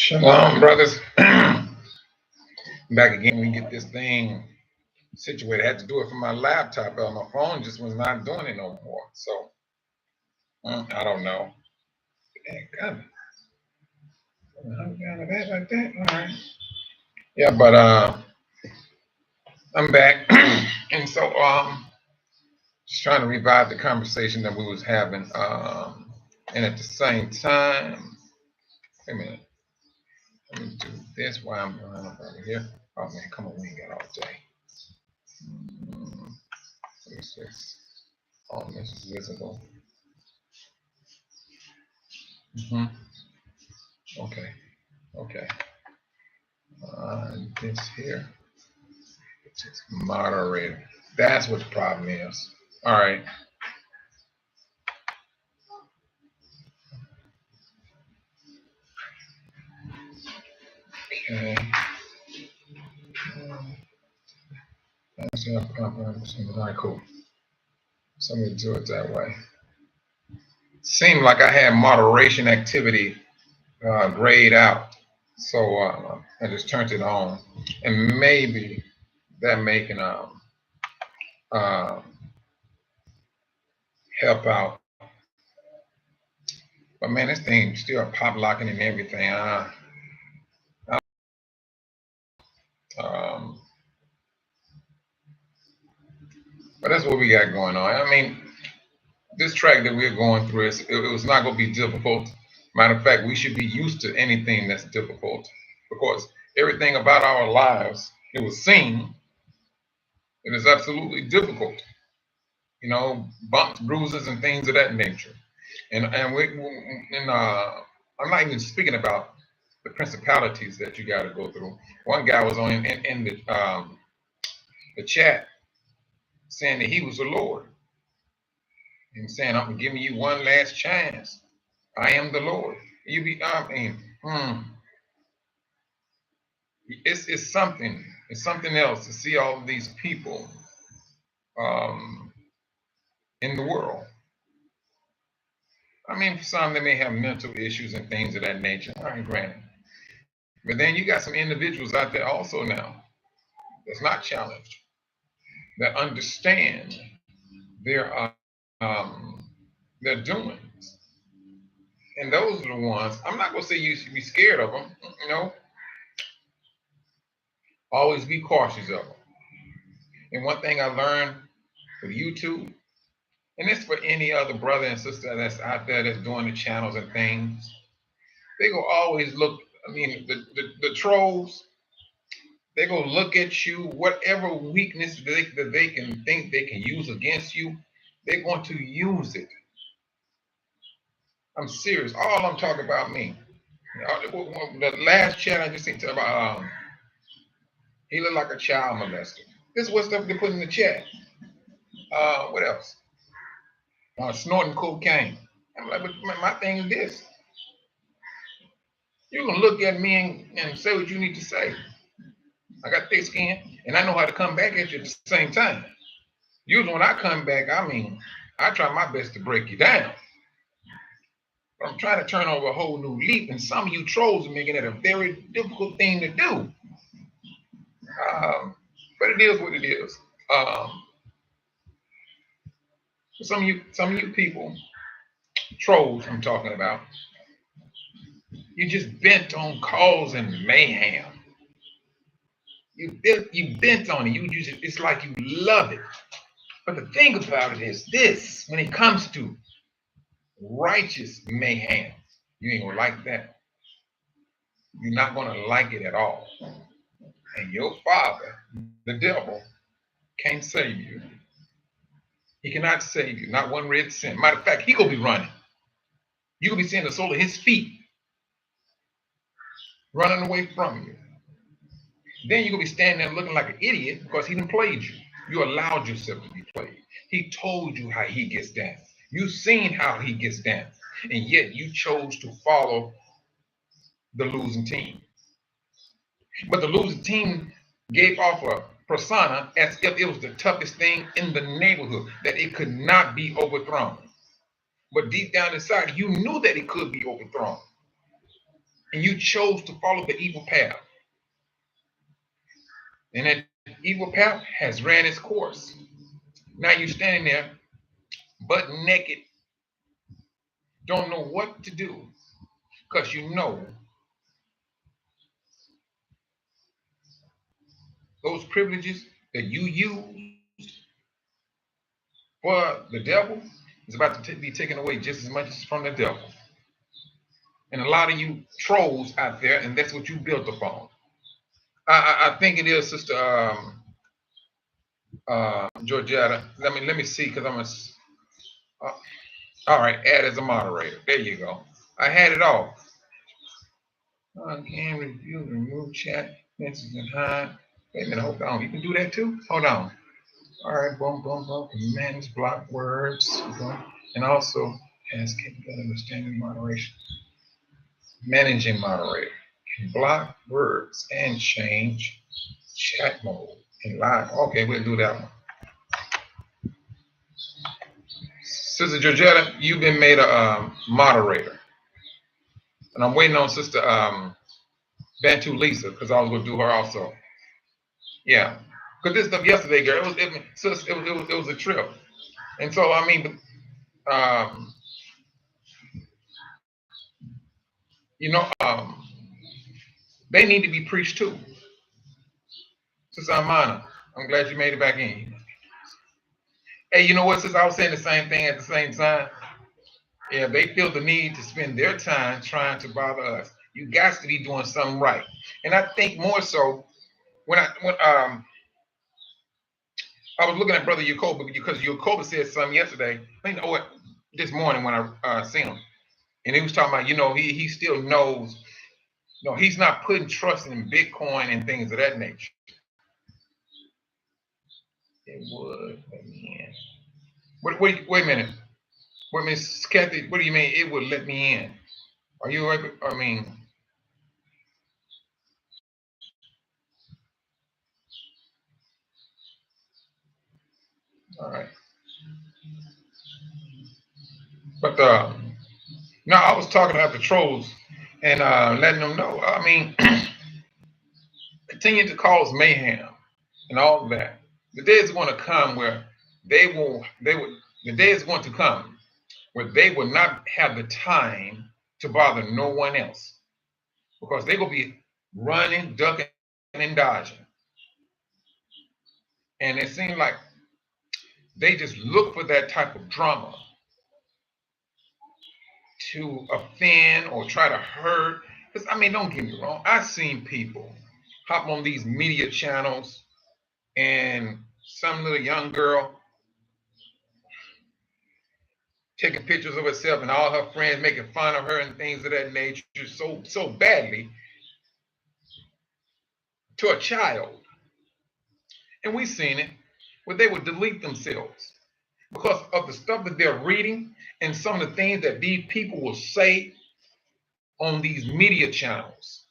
Shalom, brothers. Back again. We get this thing situated. I had to do it from my laptop. My phone just was not doing it no more. So I don't know. God, like that. All right. Yeah, but I'm back, and so just trying to revive the conversation that we was having. And at the same time, wait a minute. Let me do this while I'm going up over here. Oh man, come on, we ain't got all day. What is this? Oh, this is visible. Okay. Okay. This here, just moderator. That's what the problem is. All right. Okay. That's not problem. All right, cool. So let me do it that way. Seemed like I had moderation activity grayed out. So I just turned it on. And maybe that may can help out. But man, this thing still pop locking and everything. But that's what we got going on. I mean, this track that we're going through, it was not going to be difficult. Matter of fact, we should be used to anything that's difficult because everything about our lives, it was seen, it is absolutely difficult. You know, bumps, bruises, and things of that nature. And I'm not even speaking about the principalities that you got to go through. One guy was on in the chat saying that he was the Lord and saying, "I'm giving you one last chance. I am the Lord." You be, I mean, it's something. It's something else to see all of these people in the world. I mean, for some, they may have mental issues and things of that nature. All right, granted. But then you got some individuals out there also now that's not challenged, that understand their their doings. And those are the ones, I'm not going to say you should be scared of them, you know, always be cautious of them. And one thing I learned with YouTube, and it's for any other brother and sister that's out there that's doing the channels and things, they will always look, I mean, the trolls, they go look at you, whatever weakness that they can think they can use against you, they're going to use it. I'm serious. All I'm talking about me. The last chat I just seen about he looked like a child molester. This is what stuff they put in the chat. What else? Snorting cocaine. I'm like, but my thing is this. You can look at me and say what you need to say. I got thick skin, and I know how to come back at you at the same time. Usually when I come back, I mean, I try my best to break you down. But I'm trying to turn over a whole new leaf, and some of you trolls are making it a very difficult thing to do. But it is what it is. Some of you people, trolls I'm talking about, you just bent on causing mayhem. You bent on it. You just, it's like you love it. But the thing about it is this: when it comes to righteous mayhem, you ain't gonna like that. You're not gonna like it at all. And your father, the devil, can't save you. He cannot save you. Not one red cent. Matter of fact, he gonna be running. You gonna be seeing the sole of his feet running away from you. Then you're gonna be standing there looking like an idiot because he done played you. You allowed yourself to be played. He told you how he gets down. You've seen how he gets down, and yet you chose to follow the losing team. But the losing team gave off a persona as if it was the toughest thing in the neighborhood, that it could not be overthrown. But deep down inside, you knew that it could be overthrown. and you chose to follow the evil path. And that evil path has ran its course. Now you're standing there, butt naked, don't know what to do, because you know those privileges that you used for the devil is about to be taken away just as much as from the devil. And a lot of you trolls out there, and that's what you built upon. I think it is, Sister Georgetta. Let me see, because all right, add as a moderator. There you go. I had it all. Can review, remove chat, messages and hide. Wait a minute, hold on. You can do that too? Hold on. All right, boom, boom, boom. Manage block words. And also has capable understanding moderation. Managing moderator can block words and change chat mode in live. Okay, we'll do that one. Sister Georgetta, you've been made a moderator. And I'm waiting on Sister Bantu Lisa, because I was going to do her also. Yeah. Because this stuff yesterday, girl, it was a trip. And so, I mean, you know, they need to be preached too. Sister Amana, I'm glad you made it back in. Hey, you know what, Sister, I was saying the same thing at the same time. Yeah, they feel the need to spend their time trying to bother us. You got to be doing something right. And I think more so when I was looking at Brother Yacoba, because Yacoba said something yesterday, I think, this morning when I seen him. And he was talking about, you know, he still knows, no, he's not putting trust in Bitcoin and things of that nature. It would let me in. Wait a minute. Wait, Miss Kathy, what do you mean it would let me in? Are you, I mean, all right. But no, I was talking about the trolls and letting them know. I mean, continue to cause mayhem and all of that. The day is going to come where the day is going to come where they will not have the time to bother no one else, because they will be running, ducking, and dodging. And it seems like they just look for that type of drama to offend or try to hurt. Because, I mean, don't get me wrong. I've seen people hop on these media channels and some little young girl taking pictures of herself and all her friends making fun of her and things of that nature so badly to a child. And we've seen it where they would delete themselves because of the stuff that they're reading and some of the things that these people will say on these media channels.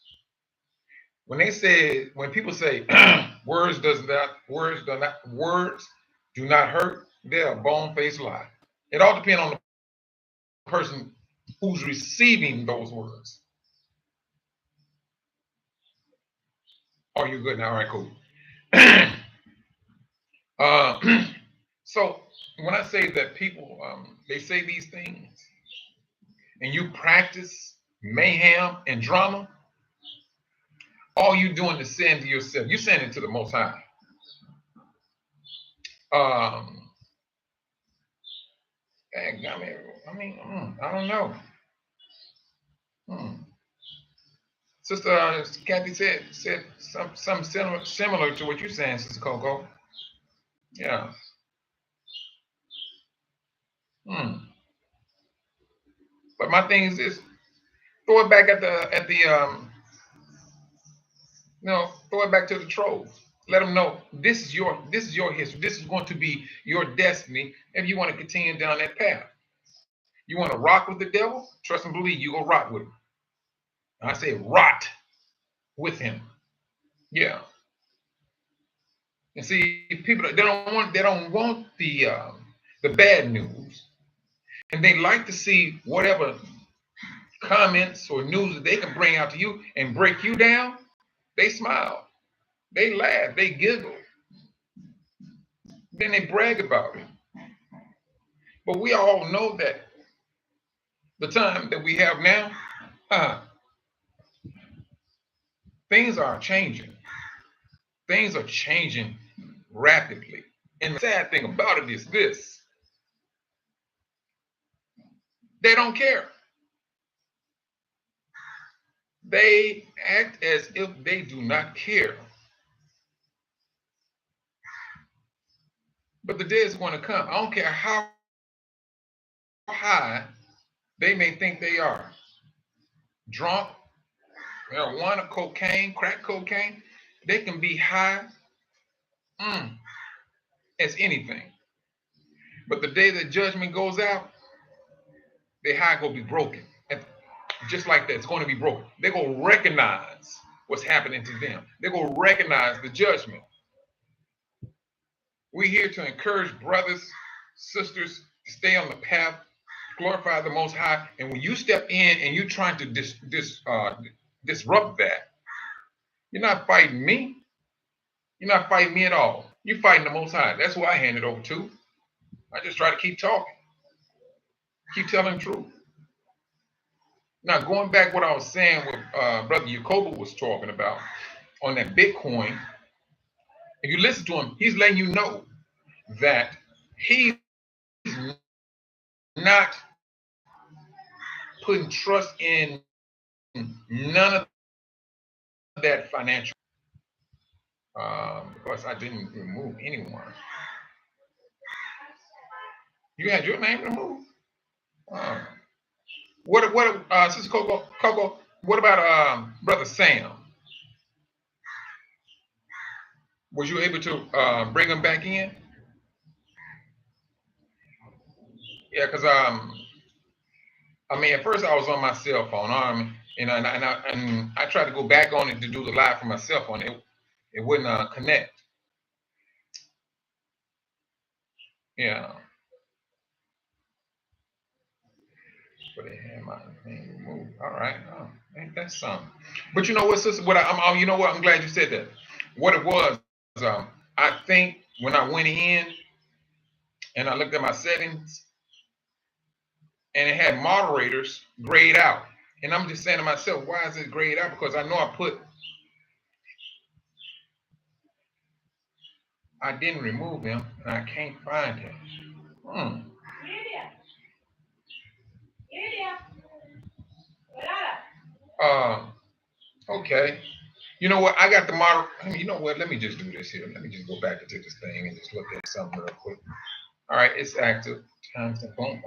When people say words do not hurt, they're a bone-faced lie. It all depends on the person who's receiving those words. Oh, you're good now. All right, cool. So when I say that people, they say these things, and you practice mayhem and drama, all you're doing is saying to yourself, you're saying it to the Most High. I don't know. Sister Kathy said something similar to what you're saying, Sister Coco. Yeah. But my thing is this: throw it back throw it back to the trolls. Let them know this is your history. This is going to be your destiny if you want to continue down that path. You want to rock with the devil? Trust and believe you go rock with him. I say rot with him. Yeah. And see, people they don't want the bad news, and they like to see whatever comments or news that they can bring out to you and break you down, they smile, they laugh, they giggle, then they brag about it. But we all know that the time that we have now, uh, things are changing. Things are changing rapidly. And the sad thing about it is this: they don't care. They act as if they do not care. But the day is going to come. I don't care how high they may think they are. Drunk, marijuana, cocaine, crack cocaine, they can be high as anything. But the day that judgment goes out, their high gonna be broken. And just like that, it's going to be broken. They're going to recognize what's happening to them. They're going to recognize the judgment. We're here to encourage brothers, sisters to stay on the path, glorify the Most High. And when you step in and you're trying to disrupt that, you're not fighting me. You're not fighting me at all. You're fighting the Most High. That's who I hand it over to. I just try to keep talking, keep telling the truth. Now, going back what I was saying, what Brother Yacoba was talking about on that Bitcoin, if you listen to him, he's letting you know that he's not putting trust in none of that financial. Because I didn't remove anyone. You had your name removed? Sister Coco, what about Brother Sam? Was you able to bring him back in? Yeah, because I mean, at first I was on my cell phone, and I tried to go back on it to do the live from my cell phone. It wouldn't connect. Yeah. But they had my name removed. All right. Oh, ain't that something? But you know what, sister? You know what? I'm glad you said that. What it was, I think when I went in and I looked at my settings, and it had moderators grayed out, and I'm just saying to myself, why is it grayed out? Because I know I didn't remove him, and I can't find him. Okay. You know what? I got the model. You know what? Let me just do this here. Let me just go back into this thing and just look at something real quick. All right, it's active. Boom.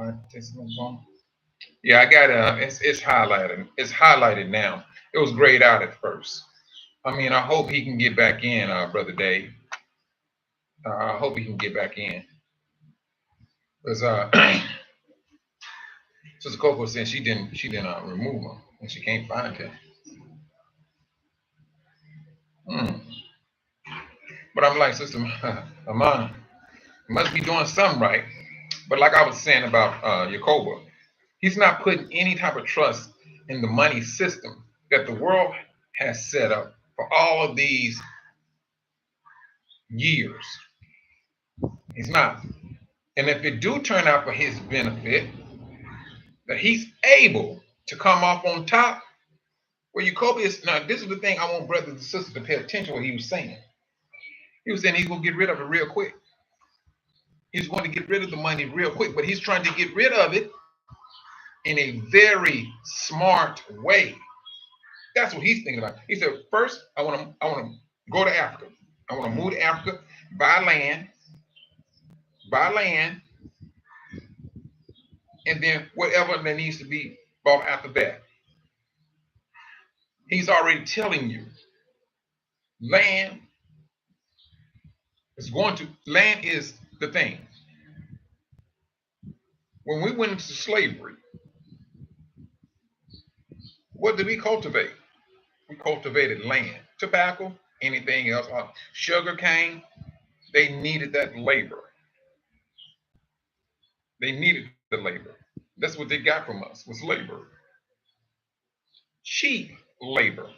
Yeah, I got it's highlighted. It's highlighted now. It was grayed out at first. I mean, I hope he can get back in, Brother Dave. I hope he can get back in. Because Sister Coco said she didn't remove him and she can't find him. But I'm like, Sister Amana, must be doing something right. But like I was saying about Yacoba, he's not putting any type of trust in the money system that the world has set up for all of these years. He's not. And if it do turn out for his benefit, that he's able to come off on top, well, Yacoba is, now this is the thing I want brothers and sisters to pay attention to what he was saying. He was saying he's going to get rid of it real quick. He's going to get rid of the money real quick, but he's trying to get rid of it in a very smart way. That's what he's thinking about. He said, first, I want to go to Africa. I want to move to Africa, buy land, and then whatever that needs to be bought after that. He's already telling you, land is the thing. When we went into slavery, what did we cultivate? We cultivated land, tobacco, anything else, sugar cane. They needed that labor. They needed the labor. That's what they got from us, was labor. cheap labor,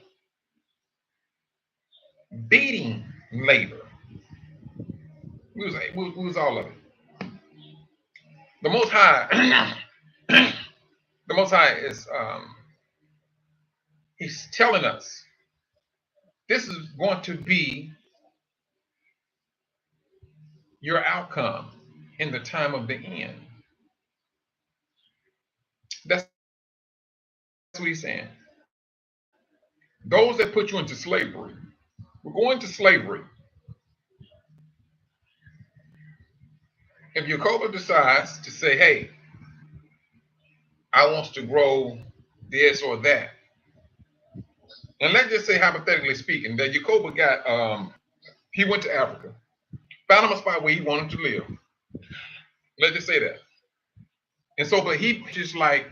beating labor. We was all of it. The Most High, the Most High is He's telling us this is going to be your outcome in the time of the end. That's what He's saying. Those that put you into slavery, we're going to slavery. If Yacoba decides to say, hey, I want to grow this or that, and let's just say hypothetically speaking, that Yacoba got he went to Africa, found him a spot where he wanted to live. Let's just say that. And so, but he just like,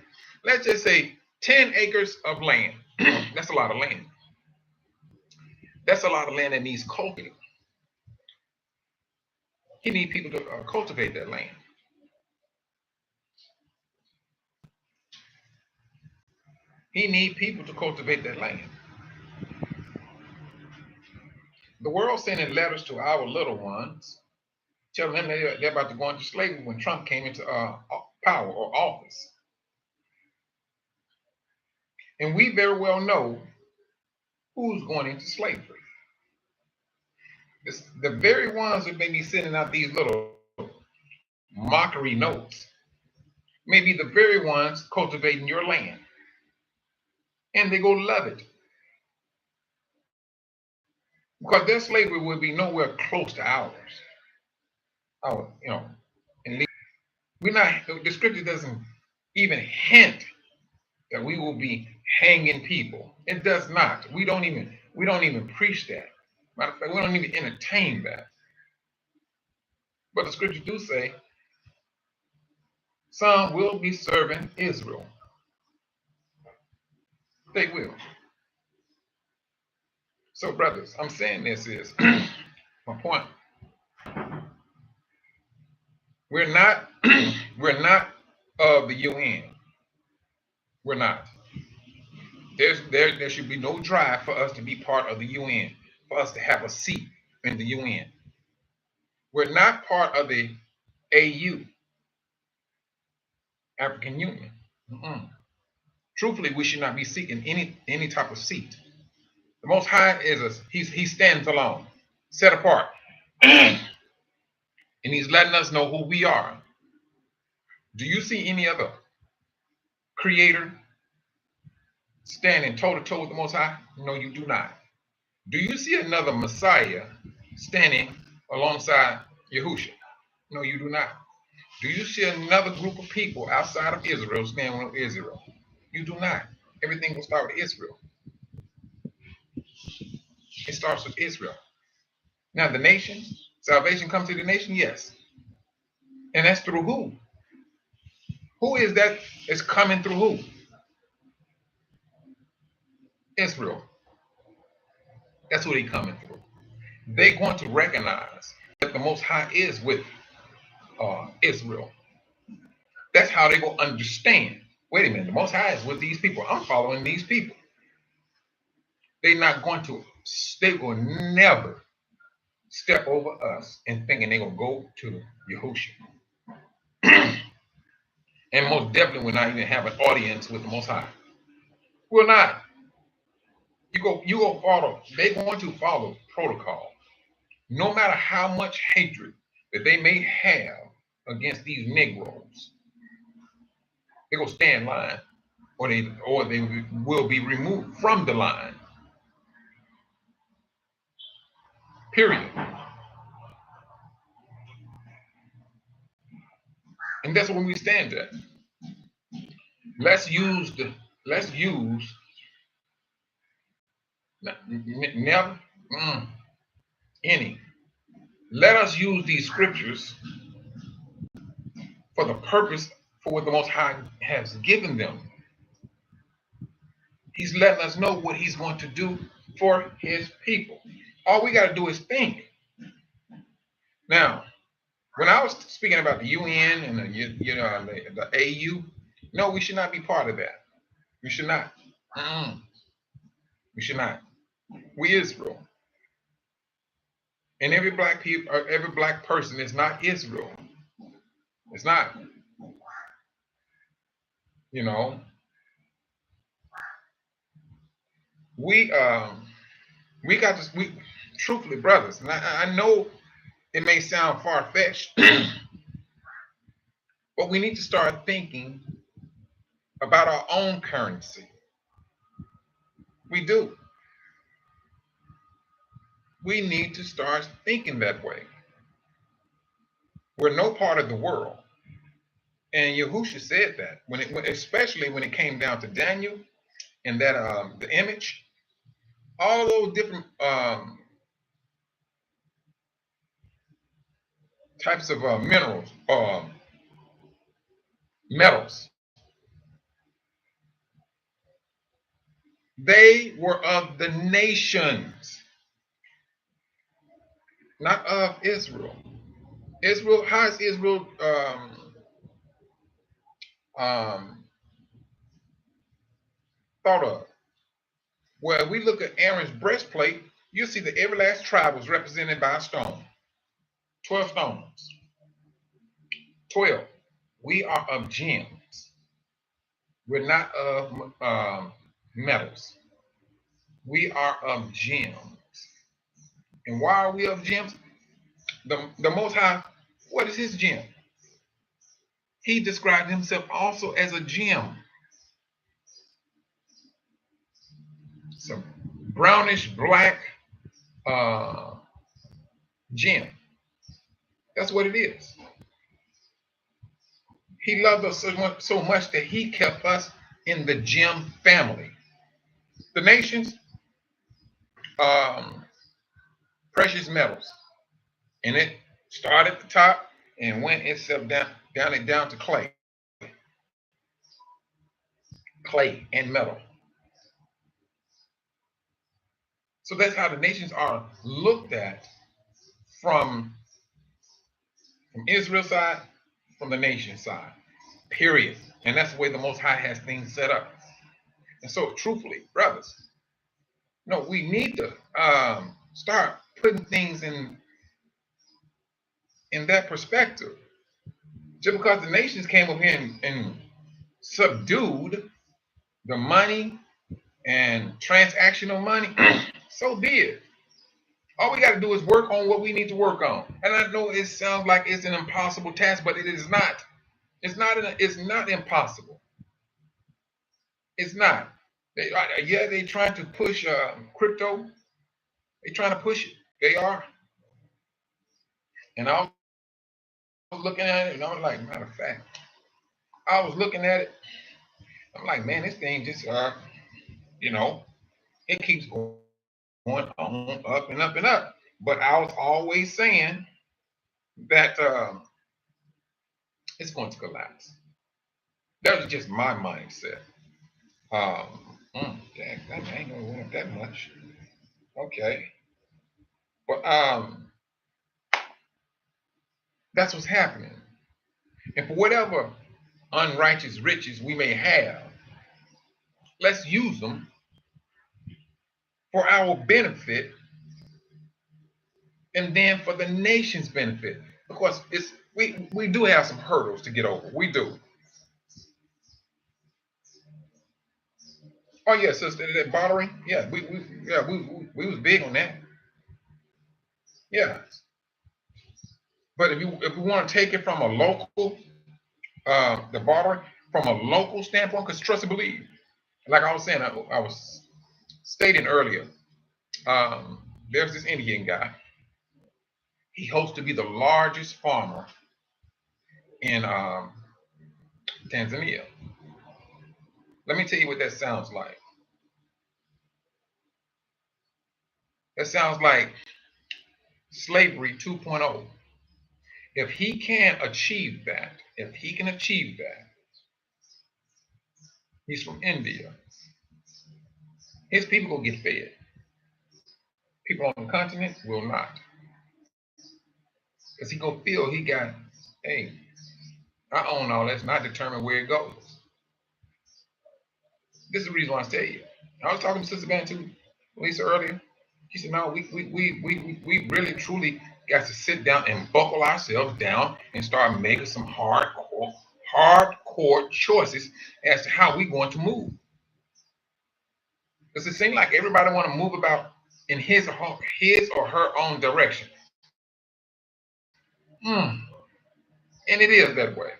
let's just say 10 acres of land. That's a lot of land. That's a lot of land that needs cultivating. He needs people to cultivate that land. He needs people to cultivate that land. The world sending letters to our little ones, telling them they're about to go into slavery when Trump came into power or office. And we very well know who's going into slavery. It's the very ones that may be sending out these little mockery notes, may be the very ones cultivating your land. And they go love it. Because their slavery will be nowhere close to ours. And we're not, the scripture doesn't even hint that we will be hanging people. It does not. We don't even preach that. Matter of fact, we don't even entertain that. But the scriptures do say some will be serving Israel. They will. So, brothers, I'm saying this is my point. We're not of the UN. We're not. There should be no drive for us to be part of the UN, for us to have a seat in the UN. We're not part of the AU, African Union. Truthfully, we should not be seeking any type of seat. The Most High he stands alone, set apart, and He's letting us know who we are. Do you see any other creator standing toe-to-toe with the Most High? No, you do not. Do you see another Messiah standing alongside Yahushua? No, you do not. Do you see another group of people outside of Israel standing with Israel? You do not. Everything will start with Israel. It starts with Israel. Now, the nation, salvation comes to the nation, yes. And that's through who? Who is that is coming through who? Israel. That's who they're coming through. They're going to recognize that the Most High is with Israel. That's how they will understand. Wait a minute, the Most High is with these people. I'm following these people. They will never step over us and thinking they're going to go to Yahushua. And most definitely will not even have an audience with the Most High. Will not. You go follow, they're going to follow protocol. No matter how much hatred that they may have against these Negroes, they go stand in line, or they will be removed from the line. Period. And that's when we stand at. Let's use never any. Let us use these scriptures for the purpose for what the Most High has given them. He's letting us know what He's going to do for His people. All we got to do is think. Now, when I was speaking about the UN and the AU, no, we should not be part of that. We should not. We should not. We Israel. And every black people, or every black person is not Israel. It's not. You know, we got this. We truthfully, brothers, and I know it may sound far fetched, but we need to start thinking about our own currency. We do. We need to start thinking that way. We're no part of the world. And Yahusha said that especially when it came down to Daniel and that the image, all those different types of minerals, metals, they were of the nations, not of Israel. Israel, how is Israel thought of? Well, if we look at Aaron's breastplate, you'll see that every last tribe was represented by a stone. 12 stones. 12. We are of gems. We're not of metals. We are of gems. And why are we of gems? The Most High, what is his gem? He described himself also as a gem. Some brownish black gem. That's what it is. He loved us so much that he kept us in the gem family. The nations, precious metals. And it started at the top and went itself down to clay. Clay and metal. So that's how the nations are looked at from Israel's side, from the nation's side, period. And that's the way the Most High has things set up. And so, truthfully, brothers, no, we need to start putting things in that perspective. Just because the nations came up here and subdued the money and transactional money, so be it. All we got to do is work on what we need to work on. And I know it sounds like it's an impossible task, but it is not. It's not impossible. It's not. They're trying to push crypto. They're trying to push it. They are. And I was looking at it, and I was like, matter of fact, I was looking at it. I'm like, man, this thing just, it keeps going on up and up and up. But I was always saying that it's going to collapse. That was just my mindset. Dang, that ain't gonna went up that much. Okay. But that's what's happening. And for whatever unrighteous riches we may have, let's use them for our benefit and then for the nation's benefit. Because we do have some hurdles to get over. We do. Oh yeah, sister, that bartering. Yeah, we was big on that. Yeah. But if we want to take it from a local, the bartering from a local standpoint, because trust and believe, like I was saying, I was stating earlier, there's this Indian guy. He hopes to be the largest farmer in Tanzania. Let me tell you what that sounds like. That sounds like slavery 2.0. If he can achieve that, he's from India. His people will get fed. People on the continent will not. Because he gonna feel he got, hey, I own all that's not determined where it goes. This is the reason why I tell you. I was talking to Sister Bantu Lisa earlier. She said, no, we really truly got to sit down and buckle ourselves down and start making some hardcore choices as to how we're going to move. Because it seems like everybody want to move about in his or her own direction. Mm, and it is that way.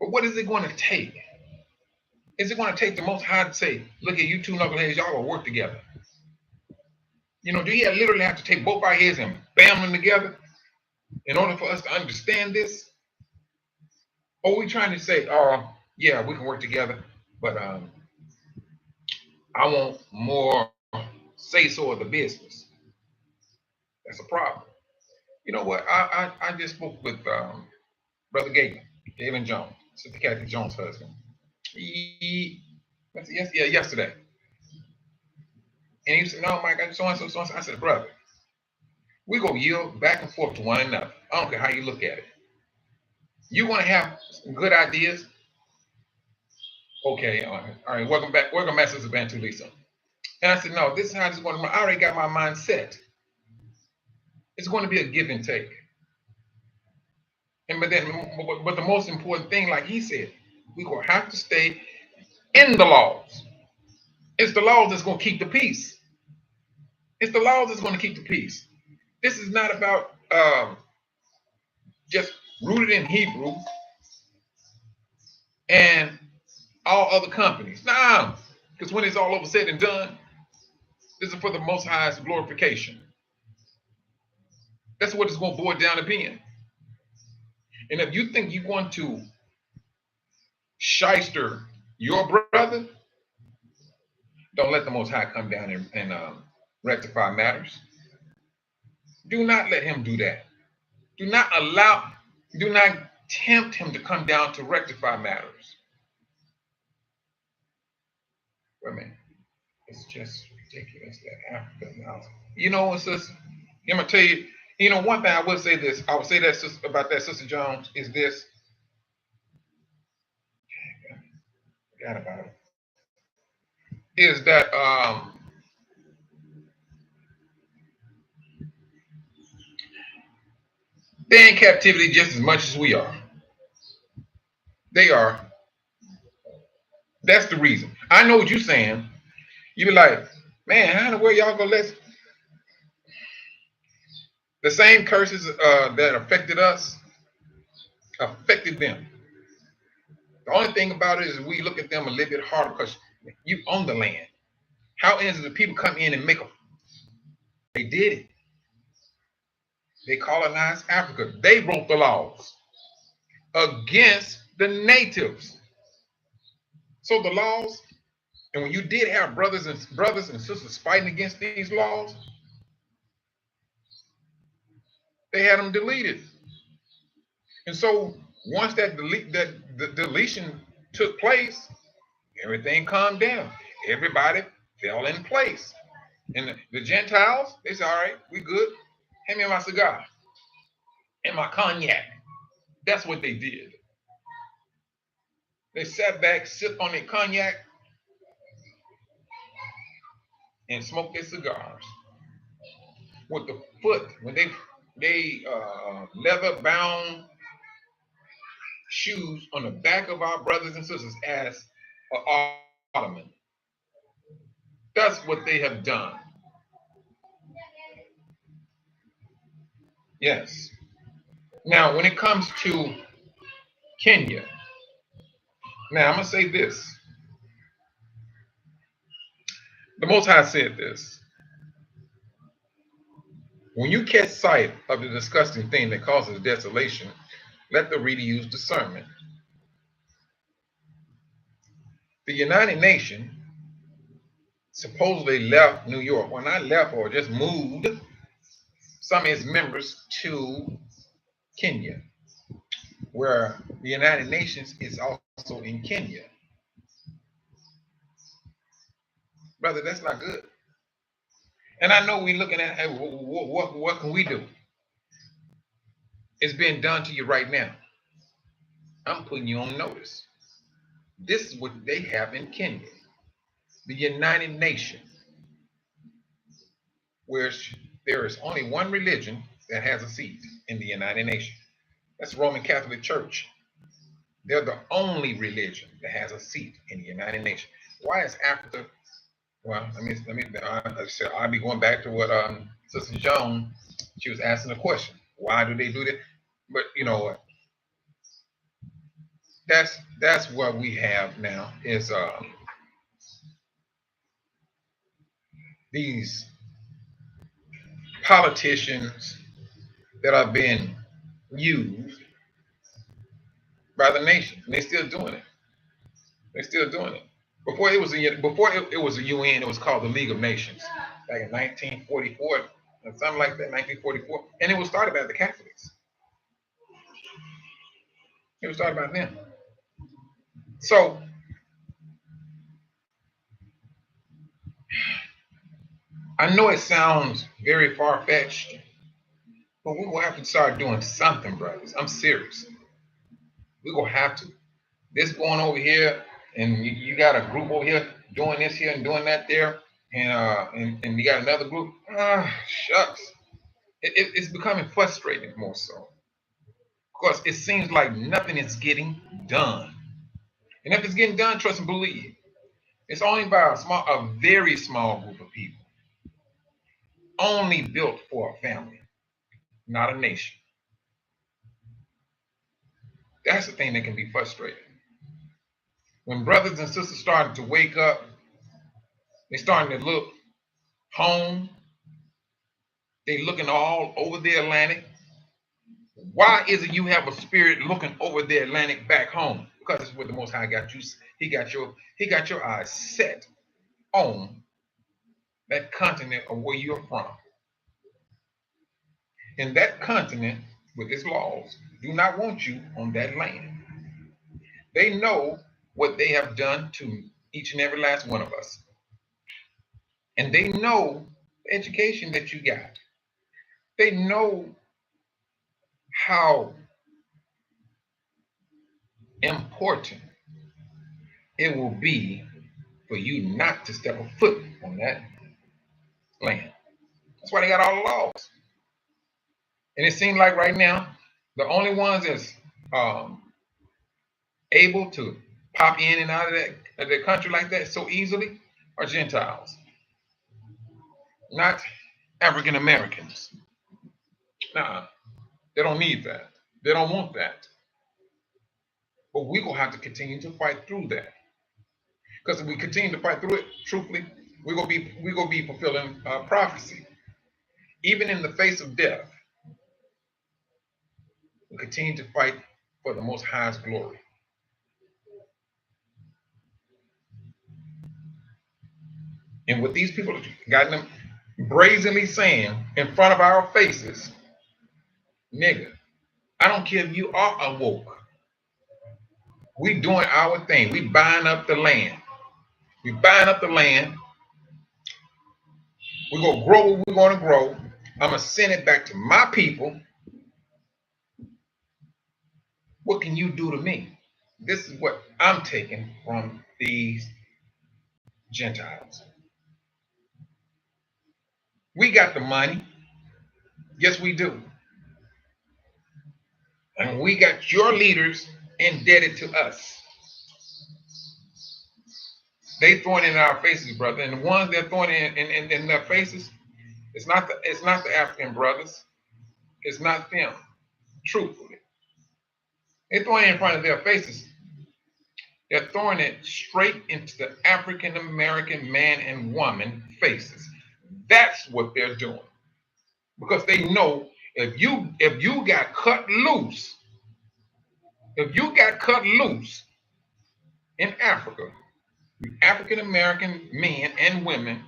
But what is it going to take? Is it going to take the Most High to say, look at you two knuckleheads, y'all will work together? You know, do you literally have to take both our heads and bam them together in order for us to understand this? Or are we trying to say, oh, yeah, we can work together, but I want more say so of the business? That's a problem. You know what? I just spoke with Brother Gavin Jones, Sister Kathy Jones' husband. Yesterday. And he said, no, Mike, I so and so, so and so. I said, brother, we go yield back and forth to one another. I don't care how you look at it. You want to have some good ideas? Okay, all right, welcome back. Welcome back, Sister Bantu Lisa. And I said, no, this is how this is going to, I already got my mind set. It's going to be a give and take. But the most important thing, like he said, we're going to have to stay in the laws. It's the laws that's going to keep the peace. It's the laws that's going to keep the peace. This is not about just rooted in Hebrew and all other companies. Nah, because when it's all over said and done, this is for the Most High's glorification. That's what it's going to boil down to being. And if you think you want to shyster your brother, don't let the Most High come down and rectify matters. Do not let him do that. Do not tempt him to come down to rectify matters. Wait a minute. It's just ridiculous that Africa now. You know what, sister? I'm gonna tell you. You know, one thing I would say this. I would say that about that, Sister Jones, is this. Forgot about it. Is that they're in captivity just as much as we are. They are. That's the reason. I know what you're saying. You be like, man, how in the world y'all gonna let the same curses that affected us affected them? The only thing about it is we look at them a little bit harder because you own the land. How is it that people come in and make them? They did it. They colonized Africa. They wrote the laws against the natives. So the laws, and when you did have brothers and sisters fighting against these laws, they had them deleted. And so once the deletion took place, everything calmed down. Everybody fell in place. And the Gentiles, they said, all right, we good. Hand me my cigar and my cognac. That's what they did. They sat back, sipped on their cognac, and smoked their cigars. With the foot, when they leather bound shoes on the back of our brothers and sisters as an ottoman. That's what they have done. Yes. Now, when it comes to Kenya, now I'm going to say this. The Most High said this. When you catch sight of the disgusting thing that causes desolation, let the reader use discernment. The United Nations supposedly left New York. Well, not left or just moved some of its members to Kenya, where the United Nations is also in Kenya. Brother, that's not good. And I know we're looking at, hey, what can we do? It's being done to you right now. I'm putting you on notice. This is what they have in Kenya, the United Nations. where there is only one religion that has a seat in the United Nations. That's the Roman Catholic Church. They're the only religion that has a seat in the United Nations. Why is Africa? Well, I'll be going back to what Sister Joan, she was asking the question. Why do they do that? But you know what? That's what we have now is these politicians that are being used by the nation. And they're still doing it. They're still doing it. Before it was a UN, it was called the League of Nations back in 1944, or something like that, 1944, and it was started by the Catholics. It was started by them. So I know it sounds very far fetched, but we will have to start doing something, brothers. I'm serious. We will have to. This going over here, and you got a group over here doing this here and doing that there, and you got another group. Shucks. It's becoming frustrating more so. Because it seems like nothing is getting done. And if it's getting done, trust and believe. It's only by a very small group of people. Only built for a family, not a nation. That's the thing that can be frustrating. When brothers and sisters starting to wake up, they're starting to look home. They're looking all over the Atlantic. Why is it you have a spirit looking over the Atlantic back home? Because it's where the Most High got you. He got your eyes set on that continent of where you're from. And that continent, with its laws, do not want you on that land. They know what they have done to each and every last one of us. And they know the education that you got. They know how important it will be for you not to step a foot on that land. That's why they got all the laws. And it seems like right now, the only ones that's able to pop in and out of the country like that so easily are Gentiles, not African Americans. Nah, they don't need that. They don't want that. But we're gonna have to continue to fight through that. Because if we continue to fight through it, truthfully, we're gonna be fulfilling prophecy. Even in the face of death, we continue to fight for the Most High's glory. And what these people got them brazenly saying in front of our faces, nigga, I don't care if you are awoke. We doing our thing. We buying up the land. We buying up the land. We're gonna grow what we're gonna grow. I'm gonna send it back to my people. What can you do to me? This is what I'm taking from these Gentiles. We got the money. Yes, we do. And we got your leaders indebted to us. They throwing it in our faces, brother. And the ones they're throwing in their faces, it's not the African brothers. It's not them. Truthfully. They're throwing it in front of their faces. They're throwing it straight into the African American man and woman faces. That's what they're doing. Because they know if you got cut loose, in Africa, African American men and women,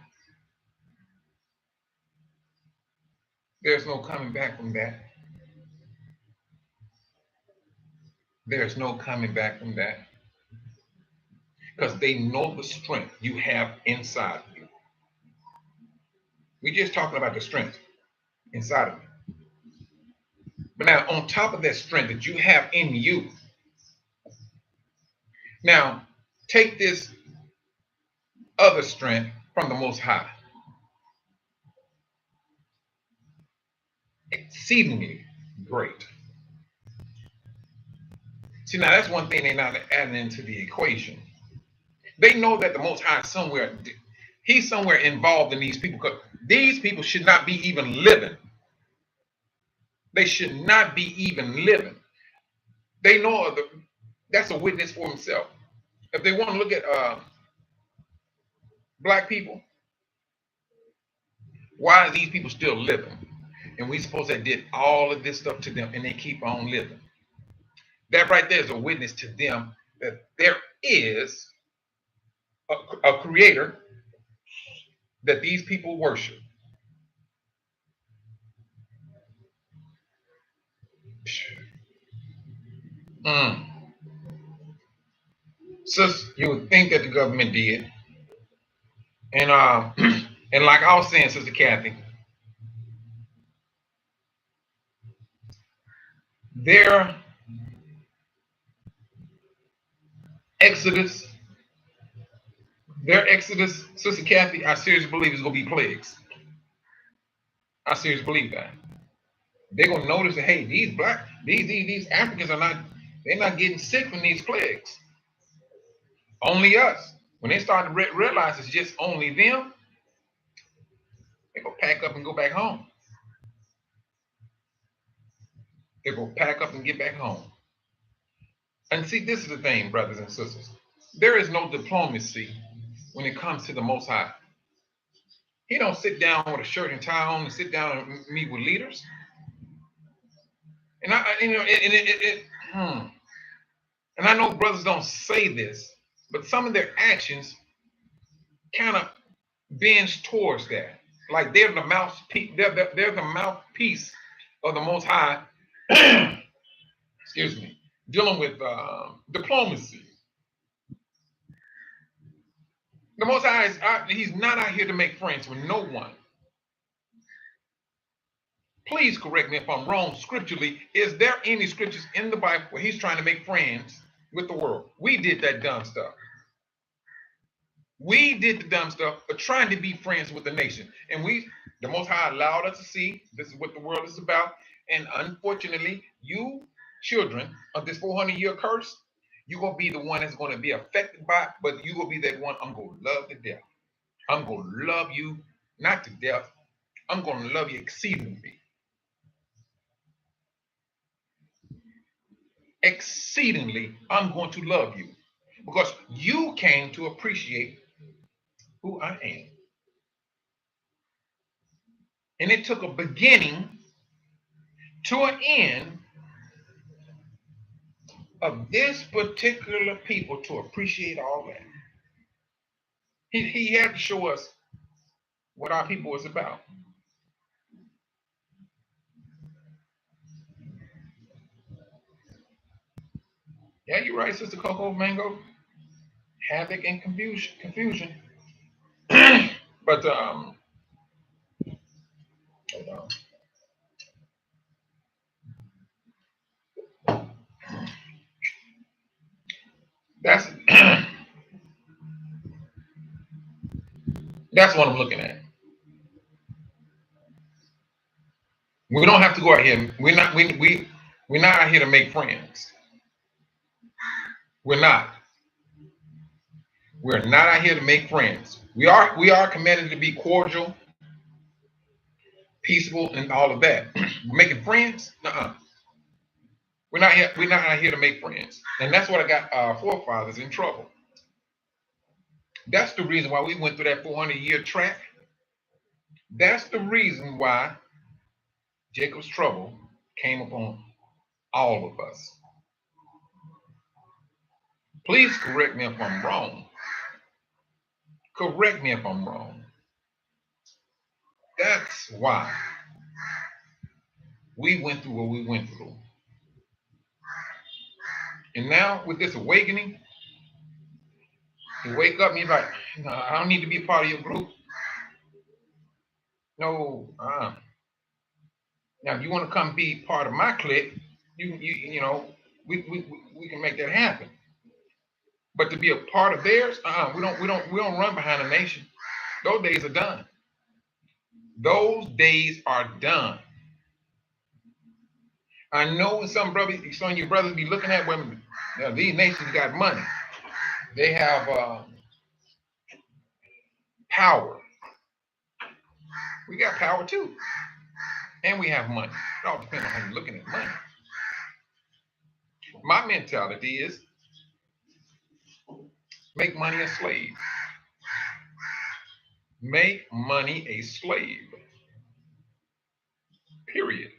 there's no coming back from that. There's no coming back from that. Because they know the strength you have inside of you. We're just talking about the strength inside of you. But now, on top of that strength that you have in you, now take this other strength from the Most High. exceedingly great. See, now that's one thing they're not adding into the equation. They know that the Most High is somewhere, he's somewhere involved in these people, because these people should not be even living. They should not be even living. They know that's a witness for himself. If they want to look at black people, why are these people still living? And we supposed to did all of this stuff to them and they keep on living. That right there is a witness to them that there is a creator that these people worship. Mm. Sis, you would think that the government did. And and like I was saying, Sister Kathy, their exodus, Sister Kathy, I seriously believe is gonna be plagues. I seriously believe that. They're gonna notice that hey, these Africans are not, they're not getting sick from these plagues. Only us. When they start to realize it's just only them, they go pack up and go back home. They go pack up and get back home. And see, this is the thing, brothers and sisters. There is no diplomacy when it comes to the Most High. He don't sit down with a shirt and tie on and sit down and meet with leaders. And and I know brothers don't say this, but some of their actions kind of bends towards that. Like they're the mouthpiece. They're the mouthpiece of the Most High. Excuse me. Dealing with diplomacy. The Most High is he's not out here to make friends with no one. Please correct me if I'm wrong scripturally. Is there any scriptures in the Bible where he's trying to make friends with the world? We did that dumb stuff. We did the dumb stuff of trying to be friends with the nation. And the Most High allowed us to see this is what the world is about. And unfortunately, you children of this 400-year curse, you're going to be the one that's going to be affected by it, but you're going to be that one I'm going to love to death. I'm going to love you, not to death. I'm going to love you exceedingly. Exceedingly, I'm going to love you because you came to appreciate who I am. And it took a beginning to an end of this particular people to appreciate all that. He had to show us what our people was about. Yeah, you're right, Sister Coco Mango. Havoc and confusion. But hold on. That's that's what I'm looking at. We don't have to go out here. We're not out here to make friends. We're not. We're not out here to make friends. We are commanded to be cordial, peaceable, and all of that. We're making friends? Nuh-uh. We're not out here to make friends. And that's what I got our forefathers in trouble. That's the reason why we went through that 400-year track. That's the reason why Jacob's trouble came upon all of us. Please correct me if I'm wrong. Correct me if I'm wrong. That's why we went through what we went through. And now with this awakening, you wake up and you're like, no, I don't need to be a part of your group. No, now if you want to come be part of my clique, you know, we can make that happen. But to be a part of theirs, we don't run behind a nation. Those days are done. Those days are done. I know when some of your brothers be looking at women, these nations got money. They have power. We got power too. And we have money. It all depends on how you're looking at money. My mentality is make money a slave. Make money a slave. Period.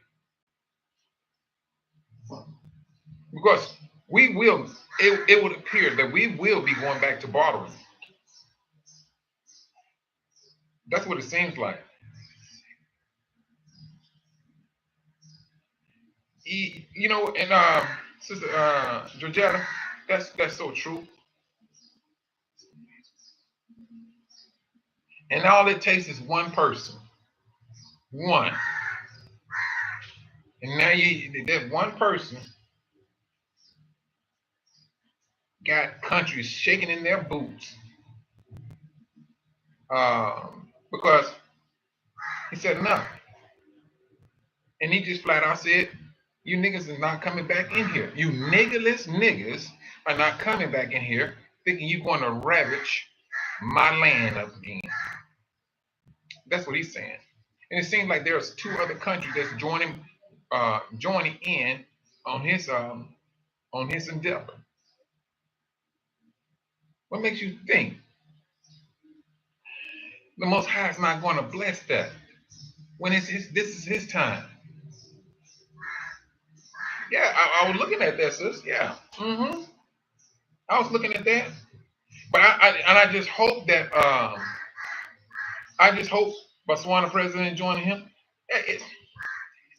Because it would appear that we will be going back to bartering. That's what it seems like. You know, and Sister Georgetta, that's so true. And all it takes is one person. One. And now that one person got countries shaking in their boots. Because he said enough. And he just flat out said, you niggas is not coming back in here. You niggerless niggas are not coming back in here thinking you're going to ravage my land up again. That's what he's saying. And it seems like there's two other countries that's joining in on his endeavor. What makes you think the Most High is not going to bless that when this is his time? Yeah, I was looking at that, sis. Yeah, I was looking at that, but I just hope that I just hope Botswana president joining him.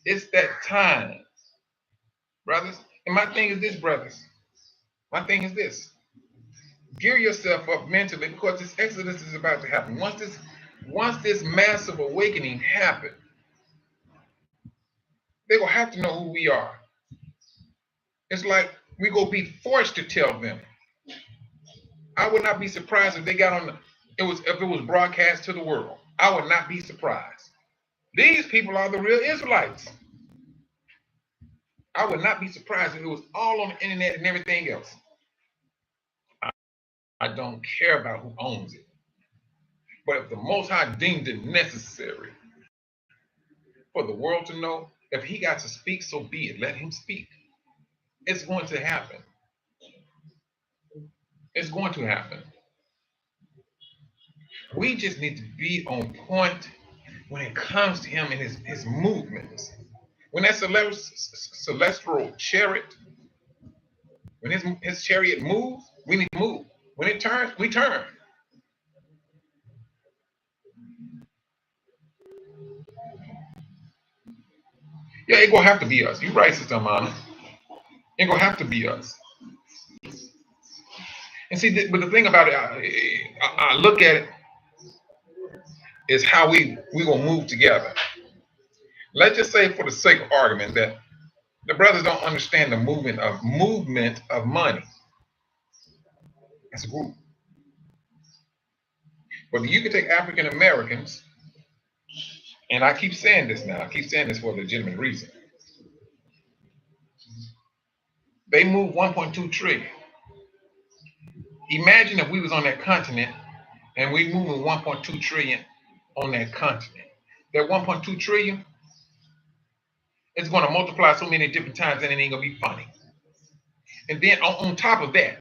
It's that time, brothers. And my thing is this, brothers. My thing is this. Gear yourself up mentally because this exodus is about to happen. Once this massive awakening happens, they're gonna have to know who we are. It's like we gonna be forced to tell them. I would not be surprised if they got on if it was broadcast to the world. I would not be surprised. These people are the real Israelites. I would not be surprised if it was all on the internet and everything else. I don't care about who owns it. But if the Most High deemed it necessary for the world to know, if he got to speak, so be it. Let him speak. It's going to happen. It's going to happen. We just need to be on point when it comes to him and his movements. When that celestial chariot, when his chariot moves, we need to move. When it turns, we turn. Yeah, it gonna have to be us. You right, Sister Amana. It gonna have to be us. And see, but the thing about it, I look at it is how we gonna move together. Let's just say, for the sake of argument, that the brothers don't understand the movement of money as a group. But you can take African Americans, and I keep saying this now. I keep saying this for a legitimate reason. They move 1.2 trillion. Imagine if we was on that continent and we moving 1.2 trillion on that continent. That 1.2 trillion is going to multiply so many different times and it ain't going to be funny. And then on top of that,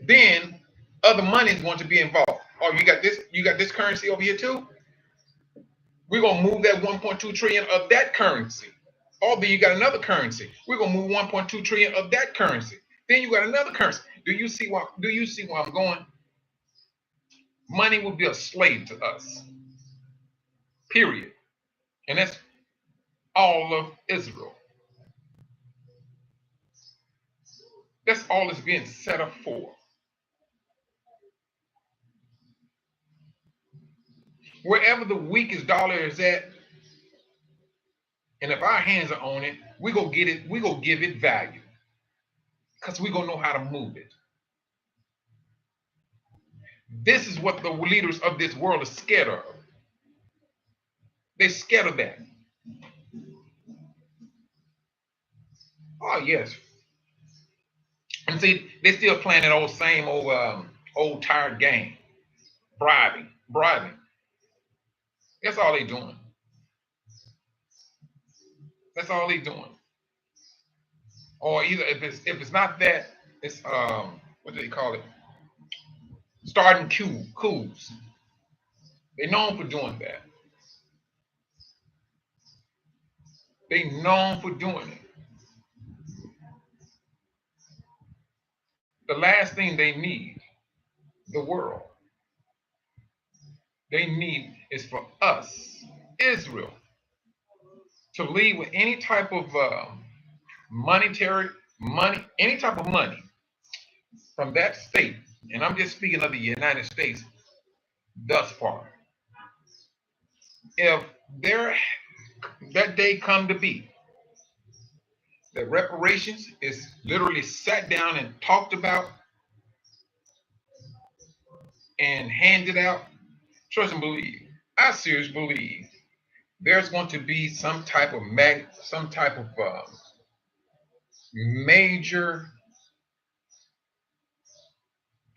then other money is going to be involved. Oh, you got this currency over here too? We're going to move that 1.2 trillion of that currency. Oh, then you got another currency. We're going to move 1.2 trillion of that currency. Then you got another currency. Do you see where I'm going? Money will be a slave to us. Period. And that's all of Israel. That's all it's being set up for. Wherever the weakest dollar is at, and if our hands are on it, we go get it, we go give it value. Because we gonna know how to move it. This is what the leaders of this world are scared of. They're scared of that. Oh yes. And see, they still playing that old same old tired game, bribing. That's all they doing. That's all they doing. Or either if it's not that, it's what do they call it? Starting coups. They known for doing that. They known for doing it. The last thing they need, the world, they need is for us, Israel, to leave with any type of monetary money, any type of money from that state. And I'm just speaking of the United States thus far. If there that day come to be, that reparations is literally sat down and talked about and handed out, trust and believe. I seriously believe there's going to be some type of major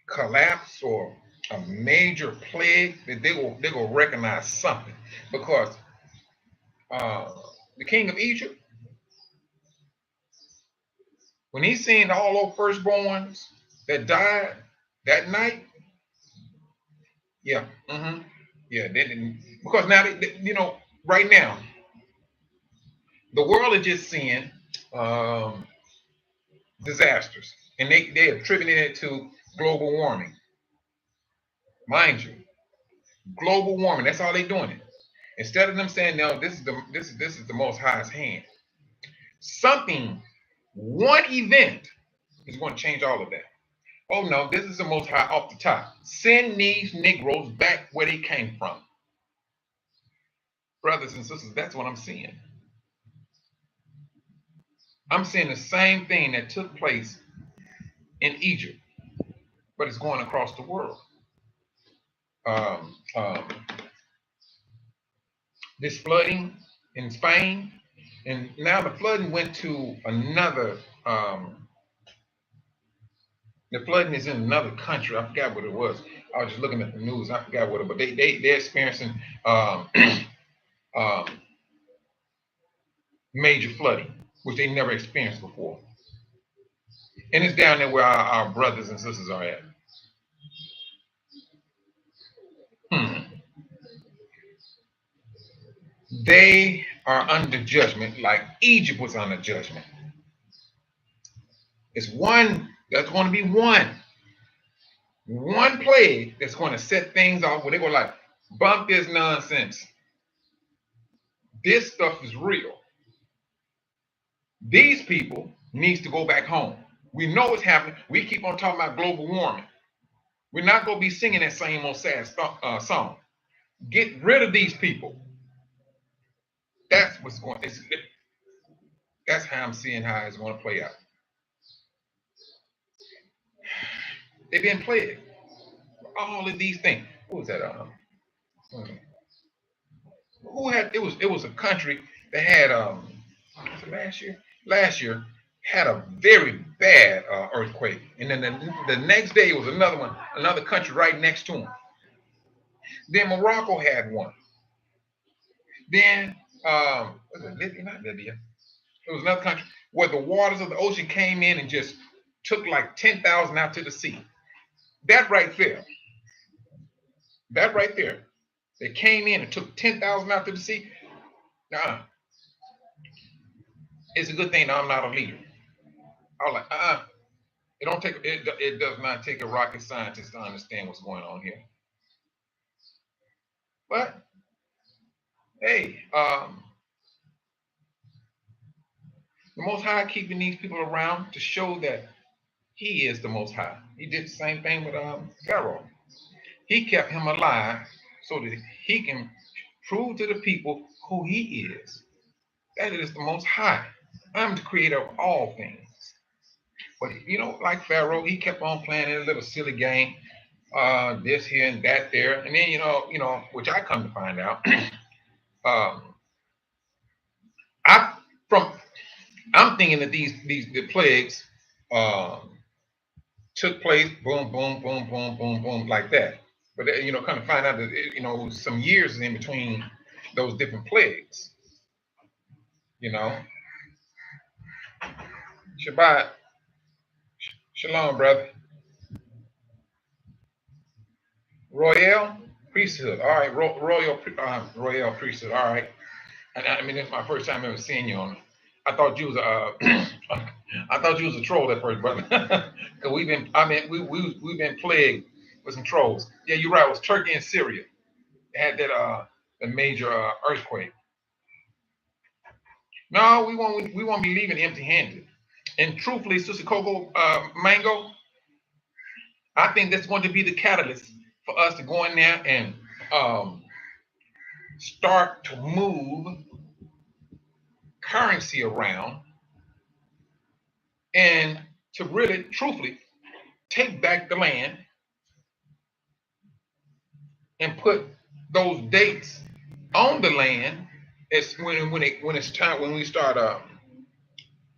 collapse or a major plague that they will recognize something because uh, the king of Egypt, when he seen all those firstborns that died that night, yeah, yeah, they didn't, because now right now the world is just seeing um, disasters, and they attributing it to global warming. Mind you, global warming. That's all they doing it. Instead of them saying, "No, this is the Most High's hand." Something, one event is going to change all of that. Oh no, this is the Most High off the top. Send these Negroes back where they came from, brothers and sisters. That's what I'm seeing. I'm seeing the same thing that took place in Egypt, but it's going across the world. Um, um, this flooding in Spain, and now the flooding went to another. The flooding is in another country. I forgot what it was. I was just looking at the news. I forgot what it. But they're experiencing um, um, major flooding, which they never experienced before. And it's down there where our brothers and sisters are at. Hmm. They are under judgment, like Egypt was under judgment. It's one. That's going to be one plague that's going to set things off where they go like, bump this nonsense. This stuff is real. These people needs to go back home. We know what's happening. We keep on talking about global warming. We're not going to be singing that same old sad song. Get rid of these people. That's what's going. That's how I'm seeing how it's going to play out. They've been played. All of these things. What was that? Who had? It was a country that had was it last year? Last year had a very bad earthquake, and then the next day it was another one, another country right next to them. Then Morocco had one. Then was it Libya? Not Libya. It was another country where the waters of the ocean came in and just took like 10,000 out to the sea. That right there, that right there, they came in and took 10,000 out to the sea. Nah, it's a good thing that I'm not a leader. I was like, it don't take it does not take a rocket scientist to understand what's going on here. But hey, the Most High keeping these people around to show that He is the Most High. He did the same thing with Pharaoh. He kept him alive so that he can prove to the people who He is. That is the Most High. I'm the creator of all things. But like Pharaoh, he kept on playing a little silly game, this here and that there, and then which I come to find out, um, I from I'm thinking that the plagues um, took place, boom, boom, boom, boom, boom, boom, like that. But kind of find out that some years in between those different plagues. You know, Shabbat, shalom, brother. Royal priesthood. All right, royal priesthood. All right. And I mean, it's my first time ever seeing you on. I thought you was I thought you was a troll at first, brother. Because we've been plagued with some trolls. Yeah, you're right. It was Turkey and Syria. They had that major earthquake. No, we won't be leaving empty-handed. And truthfully, Sister Coco Mango, I think that's going to be the catalyst for us to go in there and um, start to move currency around and to really, truthfully, take back the land and put those dates on the land. It's when it's time when we start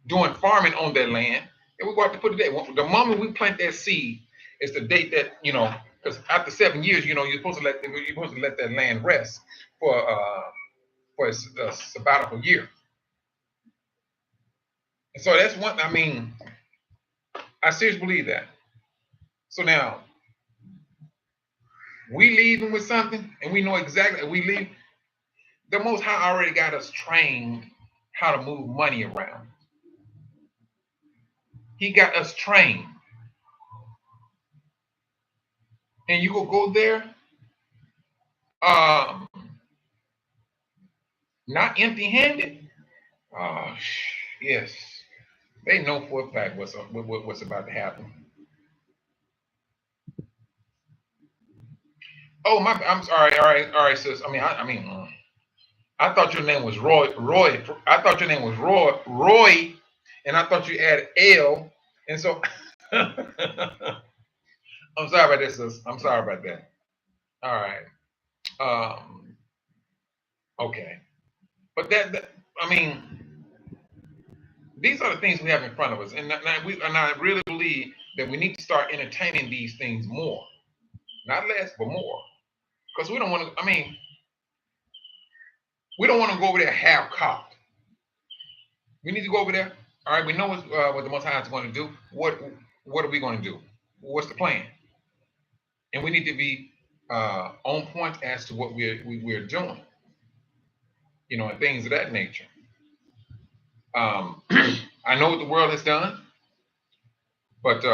doing farming on that land, and we're going to put it there. The moment we plant that seed, is the date that because after 7 years, you're supposed to let that land rest for a sabbatical year. And so that's one. I mean, I seriously believe that. So now we leaving with something, and we know exactly we leave. The Most High already got us trained how to move money around. He got us trained, and you will go there, um, not empty-handed. Oh, yes, they know for a fact what's about to happen. Oh my, I'm sorry. All right, sis. I thought your name was Roy. Roy. I thought your name was Roy. Roy, and I thought you added L, and so I'm sorry about this, sis. I'm sorry about that. All right. Um, okay. But I mean, these are the things we have in front of us, and I really believe that we need to start entertaining these things more, not less, but more, because we don't want to. I mean, we don't want to go over there half cocked. We need to go over there. All right, we know what the Most High is going to do. What are we going to do? What's the plan? And we need to be on point as to what we're doing. And things of that nature. I know what the world has done, but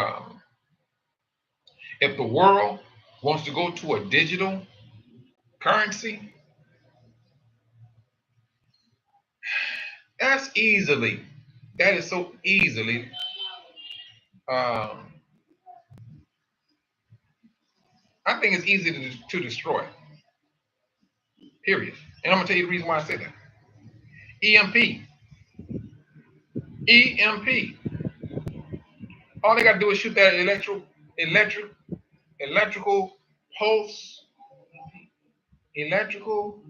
if the world wants to go to a digital currency, that is so easily um, I think it's easy to destroy, period. And I'm gonna tell you the reason why I say that. EMP. EMP. All they gotta do is shoot that electric electrical pulse, electrical,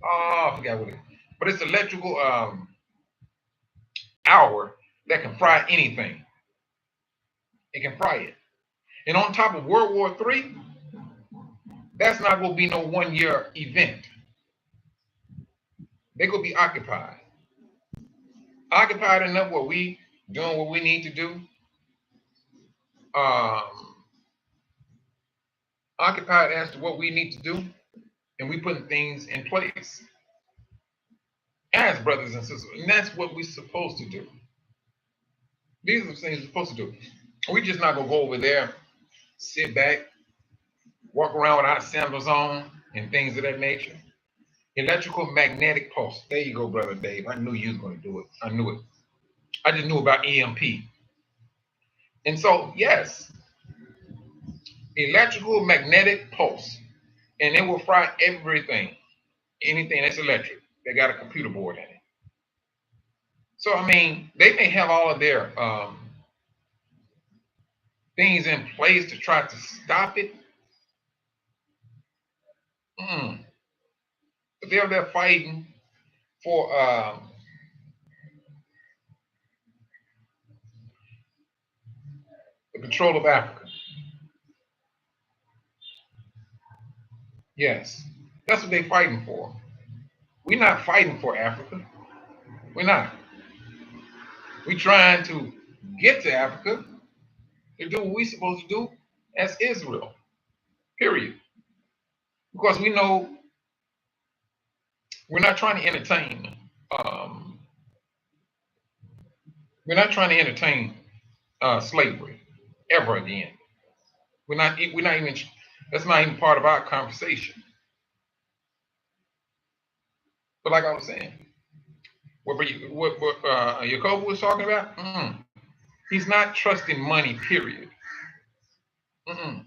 oh, I forgot what it is. But it's electrical hour that can fry anything. It can fry it. And on top of World War III, that's not gonna be no 1 year event. They're gonna be occupied. Occupied enough where we doing what we need to do. Um, occupied as to what we need to do, and we putting things in place as brothers and sisters. And that's what we're supposed to do. These are the things we're supposed to do. We just not gonna go over there, sit back, walk around without sandals on and things of that nature. Electrical magnetic pulse. There you go, brother Dave. I knew you was gonna do it. I knew it. I just knew about EMP. And so, yes, electrical magnetic pulse, and it will fry everything, anything that's electric. They got a computer board in it. So I mean, they may have all of their things in place to try to stop it. Mm. But they're fighting for the control of Africa. Yes, that's what they're fighting for. We're not fighting for Africa. We're not. We're trying to get to Africa to do what we're supposed to do as Israel. Period. Because we know we're not trying to entertain. Um, we're not trying to entertain slavery ever again. We're not. We're not even. That's not even part of our conversation. But like I was saying, what Jacob was talking about, he's not trusting money. Period. Mm-mm.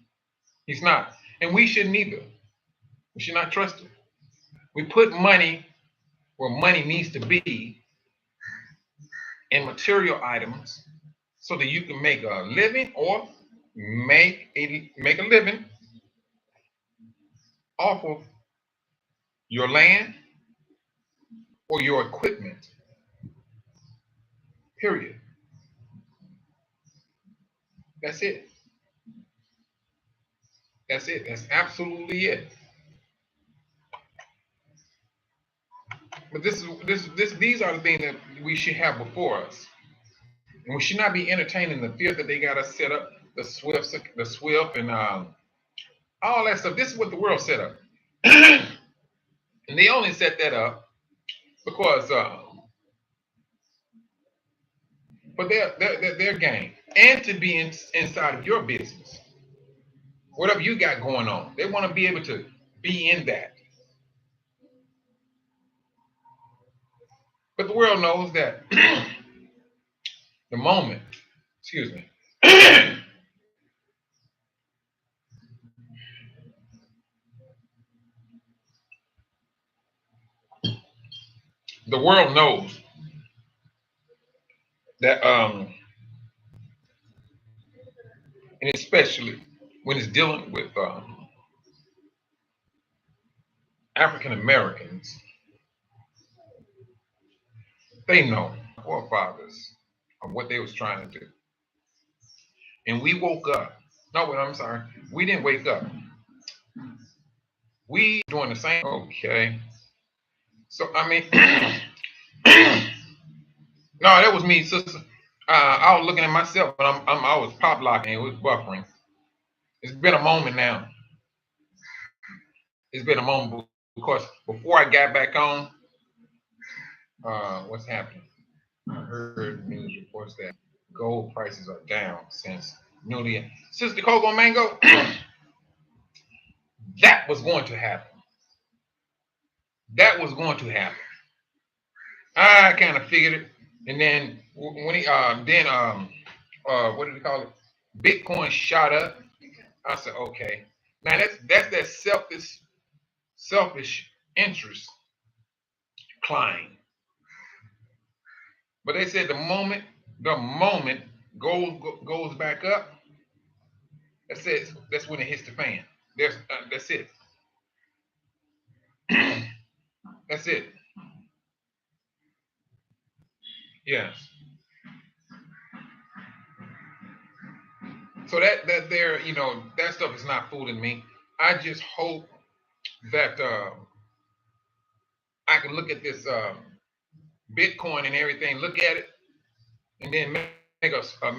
He's not, and we shouldn't either. We should not trust it. We put money where money needs to be in material items so that you can make a living or make a living off of your land or your equipment. Period. That's it. That's it. That's absolutely it. But these are the things that we should have before us. And we should not be entertaining the fear that they got us set up, the Swift and all that stuff. This is what the world set up. And they only set that up because for their game and to be inside of your business. Whatever you got going on, they want to be able to be in that. But the world knows that the moment, excuse me, the world knows that, and especially when it's dealing with African Americans, they know forefathers of what they was trying to do. And we woke up. No, I'm sorry. We didn't wake up. We doing the same. Okay. So I mean, no, that was me, sister. I was looking at myself, but I was pop locking. It was buffering. It's been a moment now. It's been a moment because before I got back on, what's happening? I heard news reports that gold prices are down since newly. Sister Coco Mango, that was going to happen. That was going to happen. I kind of figured it, and then when he what did he call it? Bitcoin shot up. I said, okay. Now that's that selfish interest climb. But they said the moment gold goes back up, that's when it hits the fan. That's it. That's it. Yes. So that there, that stuff is not fooling me. I just hope that I can look at this Bitcoin and everything, look at it, and then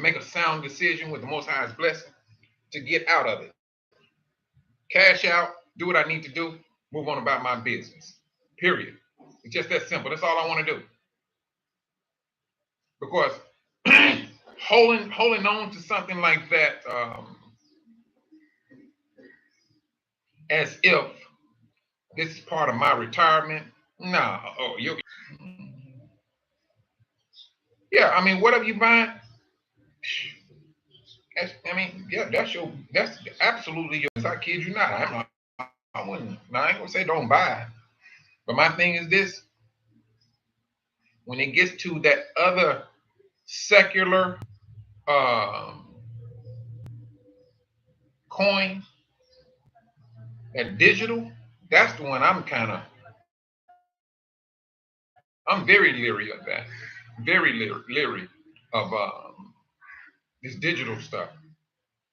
make a sound decision with the Most High's blessing to get out of it. Cash out, do what I need to do, move on about my business. Period. It's just that simple. That's all I want to do. Because holding on to something like that, as if this is part of my retirement, nah. Oh, yeah. I mean, whatever you buying, yeah, that's absolutely yours. I kid you not. I wouldn't. I ain't gonna say don't buy. But my thing is this: when it gets to that other secular coin, that digital, that's the one I'm very leery of that. Very leery of this digital stuff.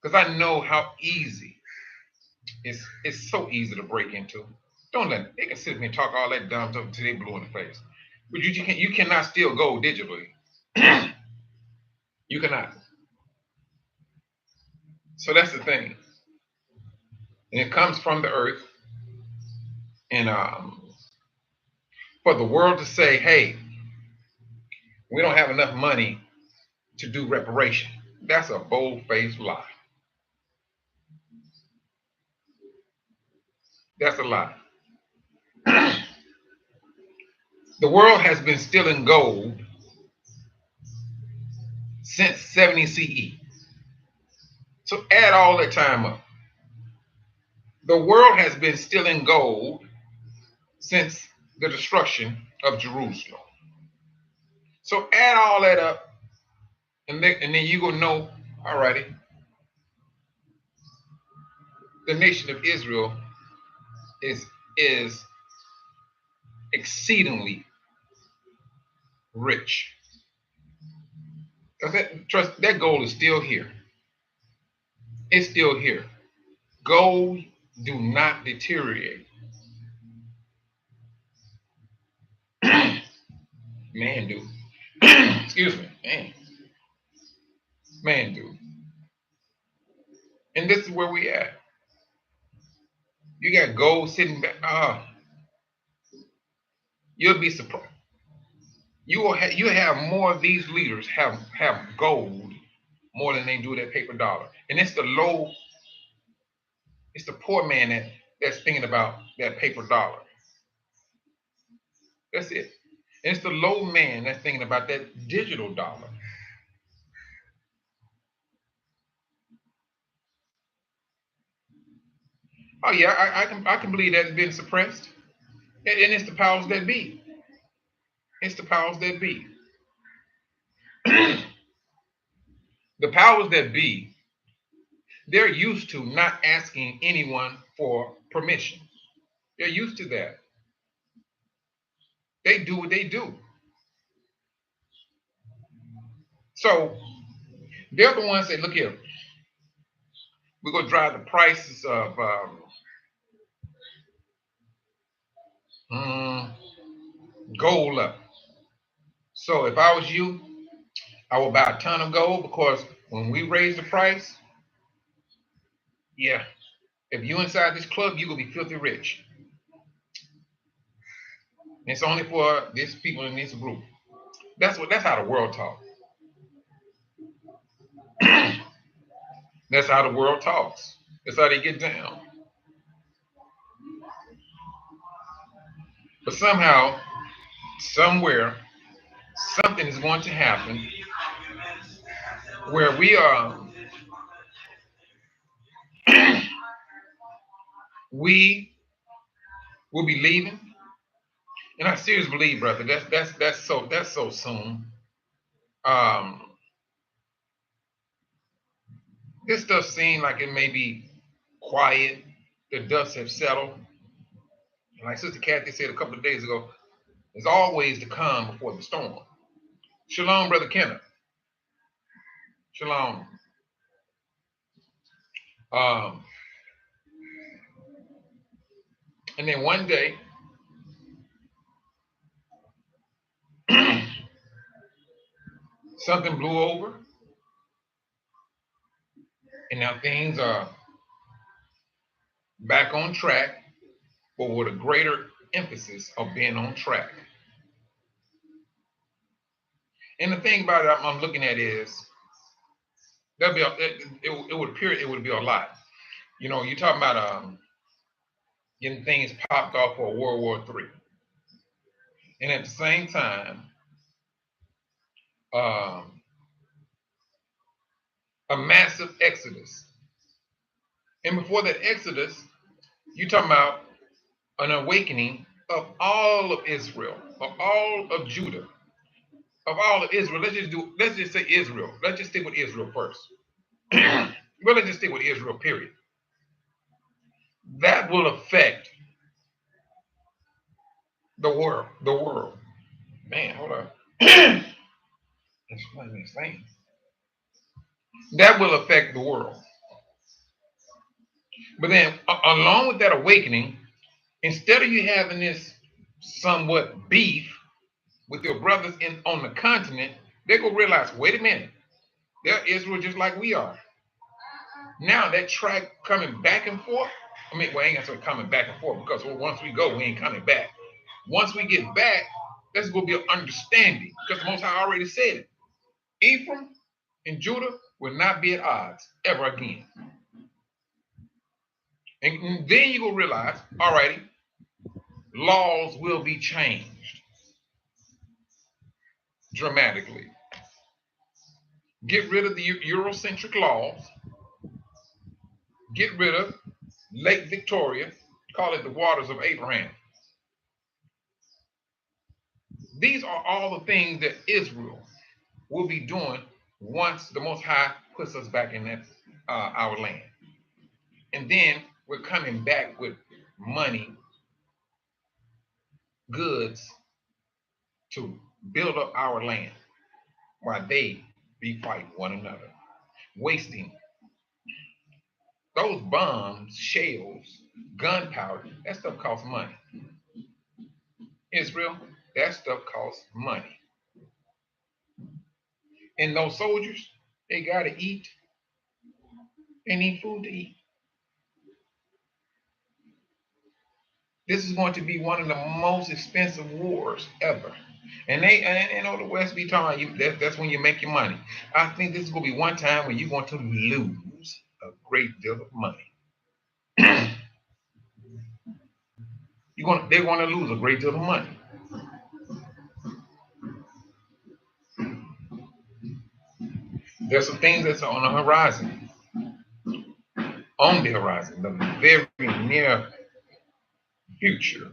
Because I know how easy it's so easy to break into. Don't let they can sit here and talk all that dumb stuff until they blue in the face. But you cannot steal gold digitally. You cannot. So that's the thing. And it comes from the earth. And for the world to say, hey, we don't have enough money to do reparation, that's a bold-faced lie. That's a lie. The world has been stealing gold since 70 CE. So add all that time up. The world has been stealing gold since the destruction of Jerusalem. So add all that up, and then you gonna know, alrighty, the nation of Israel is exceedingly rich. Because that gold is still here. It's still here. Gold do not deteriorate. Man do. Excuse me. Man do. And this is where we at. You got gold sitting back. You'll be surprised. You have more of these leaders have gold more than they do that paper dollar. And it's the poor man that's thinking about that paper dollar. That's it. And it's the low man that's thinking about that digital dollar. Oh yeah, I can believe that's been suppressed. And it's the powers that be. It's the powers that be. The powers that be, they're used to not asking anyone for permission. They're used to that. They do what they do. So they're the ones that look here. We're gonna drive the prices of gold up. So if I was you, I would buy a ton of gold because when we raise the price, yeah, if you inside this club, you're gonna be filthy rich. It's only for these people in this group. That's how the world talks. That's how the world talks. That's how they get down. But somehow, somewhere, something is going to happen where we will be leaving. And I seriously believe, brother, that's so soon. This stuff seems like it may be quiet. The dust have settled. And like Sister Kathy said a couple of days ago, there's always the calm before the storm. Shalom, Brother Kenneth. Shalom. And then one day, something blew over, and now things are back on track, but with a greater emphasis of being on track. And the thing about it I'm looking at is it would appear it would be a lot. You know, you're talking about getting things popped off for World War III. And at the same time, a massive exodus. And before that exodus, you're talking about an awakening of all of Israel, of all of Judah, of all of Israel. Let's just say Israel. Let's just stick with Israel first. Well, let's just stick with Israel, period. That will affect the world. The world. Man, hold on. Explain this thing. That will affect the world. But then, along with that awakening, instead of you having this somewhat beef with your brothers on the continent, they go realize, wait a minute, they're Israel just like we are. Now that track coming back and forth, I mean, well, I ain't gonna say coming back and forth because once we go, we ain't coming back. Once we get back, there's gonna be an understanding because the Most High already said it. Ephraim and Judah will not be at odds ever again. And then you will realize, all righty, laws will be changed dramatically. Get rid of the Eurocentric laws. Get rid of Lake Victoria. Call it the waters of Abraham. These are all the things that Israel will be doing once the Most High puts us back in that our land. And then we're coming back with money, goods to build up our land while they be fighting one another, wasting those bombs, shells, gunpowder. That stuff costs money. Israel, that stuff costs money. And those soldiers, they got to eat. They need food to eat. This is going to be one of the most expensive wars ever. And the West be talking, that's when you make your money. I think this is going to be one time when you're going to lose a great deal of money. They're going to lose a great deal of money. There's some things that's on the horizon. On the horizon, the very near future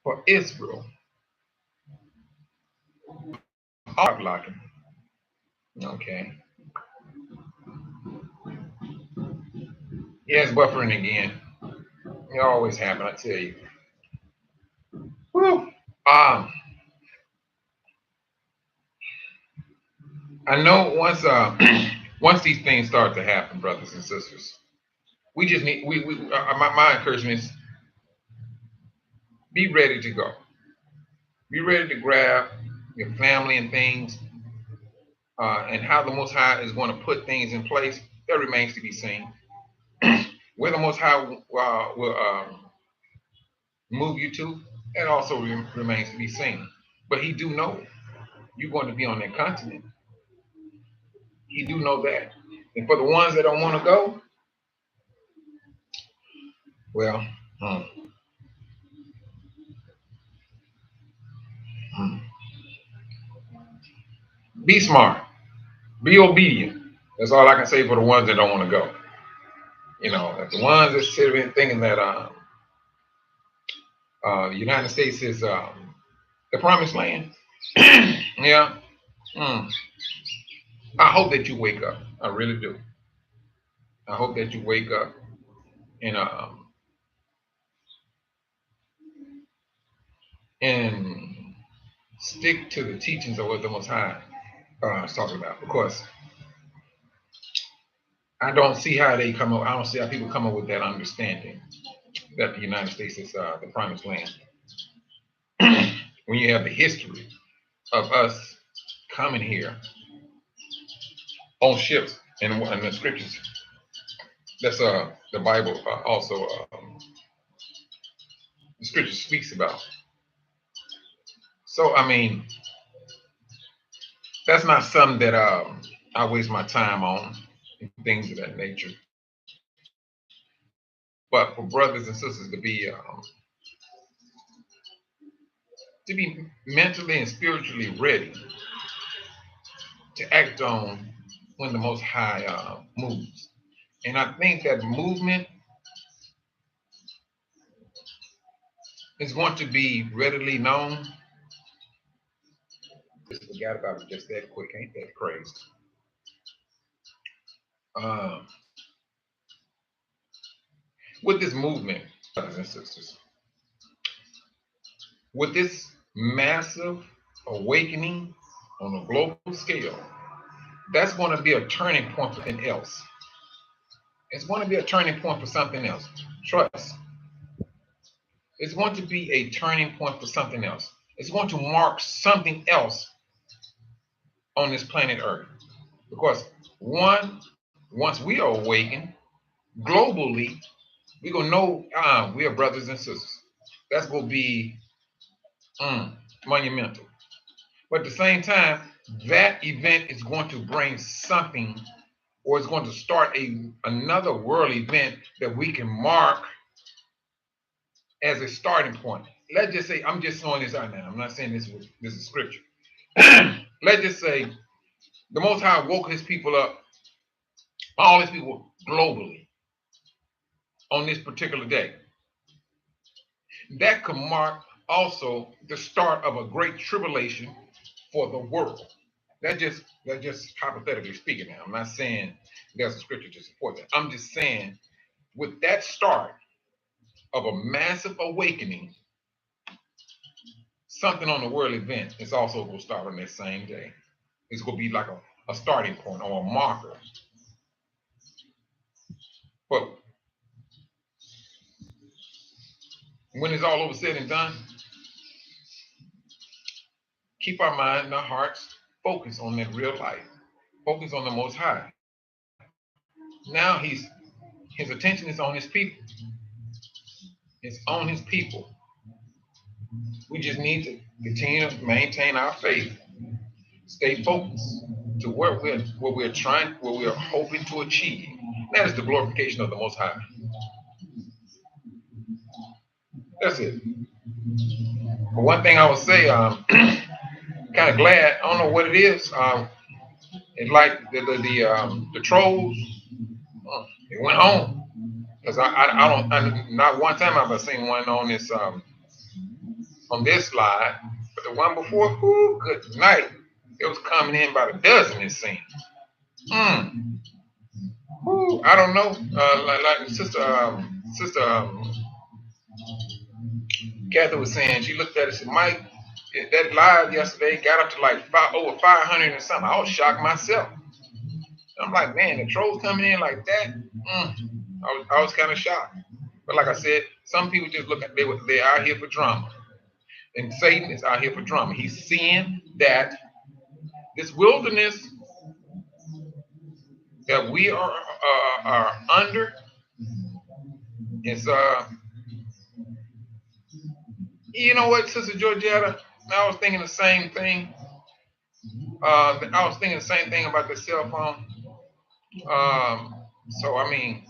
for Israel. Blocking. Okay. Yeah, it's buffering again. It always happen, I tell you. Whew. I know once these things start to happen, brothers and sisters, we just need my encouragement is be ready to go. Be ready to grab your family and things, and how the Most High is going to put things in place. That remains to be seen. Where the Most High will move you to, that also remains to be seen. But He do know you're going to be on that continent. He do know that. And for the ones that don't want to go, well, be smart. Be obedient. That's all I can say for the ones that don't want to go. You know, the ones that sit there thinking that the United States is the promised land. Yeah. I hope that you wake up. I really do. I hope that you wake up and stick to the teachings of what the Most High is talking about. Because I don't see how they come up. I don't see how people come up with that understanding that the United States is the promised land. When you have the history of us coming here on ships and the scriptures, that's the Bible also the scripture speaks about. So I mean, that's not something that I waste my time on, things of that nature. But for brothers and sisters to be mentally and spiritually ready to act on when the Most High moves. And I think that movement is going to be readily known. Just forgot about it just that quick. Ain't that crazy? With this movement, brothers and sisters, with this massive awakening on a global scale, that's going to be a turning point for anything else. It's going to be a turning point for something else. Trust. It's going to be a turning point for something else. It's going to mark something else on this planet Earth. Because once we are awakened globally, we're going to know we are brothers and sisters. That's going to be monumental. But at the same time, that event is going to bring something, or it's going to start another world event that we can mark as a starting point. Let's just say, I'm just throwing this out now. I'm not saying this is scripture. Let's just say the Most High woke his people up, all his people globally, on this particular day. That could mark also the start of a great tribulation for the world. That's just hypothetically speaking now. I'm not saying there's a scripture to support that. I'm just saying with that start of a massive awakening, something on the world event is also going to start on that same day. It's going to be like a starting point or a marker. But when it's all over said and done, keep our mind and our hearts focused on that real life. Focus on the Most High. Now his attention is on his people. It's on his people. We just need to continue to maintain our faith, stay focused to what we're hoping to achieve. That is the glorification of the Most High. That's it. But one thing I would say, kind of glad. I don't know what it is. It's like the trolls. They went home because not one time I've ever seen one on this slide, but the one before, good night. It was coming in by the dozen. It seemed. I don't know. Like sister Kathy was saying, she looked at it and said, Mike, that live yesterday got up to like over 500 and something. I was shocked myself. I'm like, man, the trolls coming in like that. I was kind of shocked. But like I said, some people just look at they're out here for drama. And Satan is out here for drama. He's seeing that this wilderness that we are under is you know what, Sister Georgetta? I was thinking the same thing. I was thinking the same thing about the cell phone. So I mean,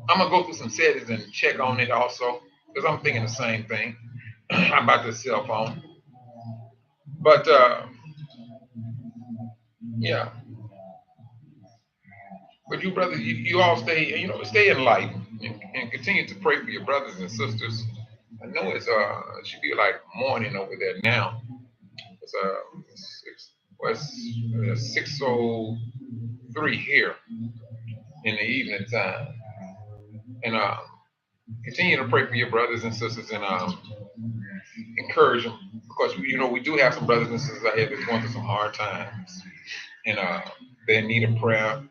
I'm gonna go through some settings and check on it also, because I'm thinking the same thing about the cell phone. But yeah. But you brothers, you all stay enlightened and continue to pray for your brothers and sisters. I know it should be like morning over there now. It's 6:03 here in the evening time, and continue to pray for your brothers and sisters and encourage them, because we do have some brothers and sisters out here that's going through some hard times, and they need a prayer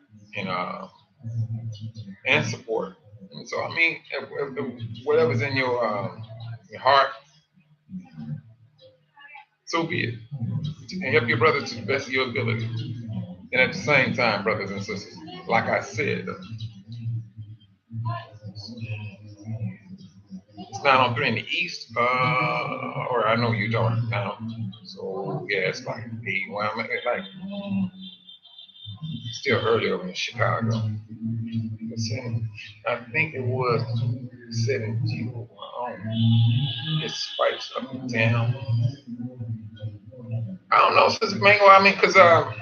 and support. And so I mean, whatever's in your heart, so be it. And help your brother to the best of your ability. And at the same time, brothers and sisters, like I said, it's 9:03 in the east, or I know you don't now. So yeah, it's like 8. Well, I'm like still early over in Chicago. I think it was 70. It spikes up and down. I don't know, Sister Mango. I mean, because I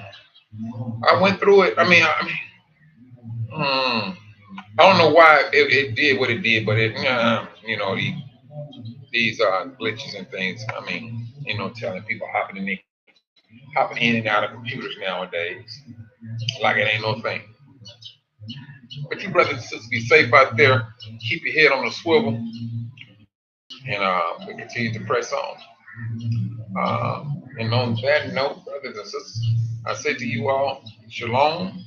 went through it. I don't know why it did what it did, but these glitches and things. I mean, telling people hopping in and out of computers nowadays, like it ain't no thing. But you brothers and sisters, be safe out there. Keep your head on the swivel, and we continue to press on. And on that note, brothers and sisters, I say to you all, shalom,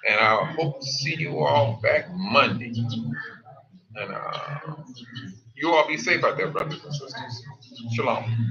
And I hope to see you all back Monday. And you all be safe out there, brothers and sisters. Shalom.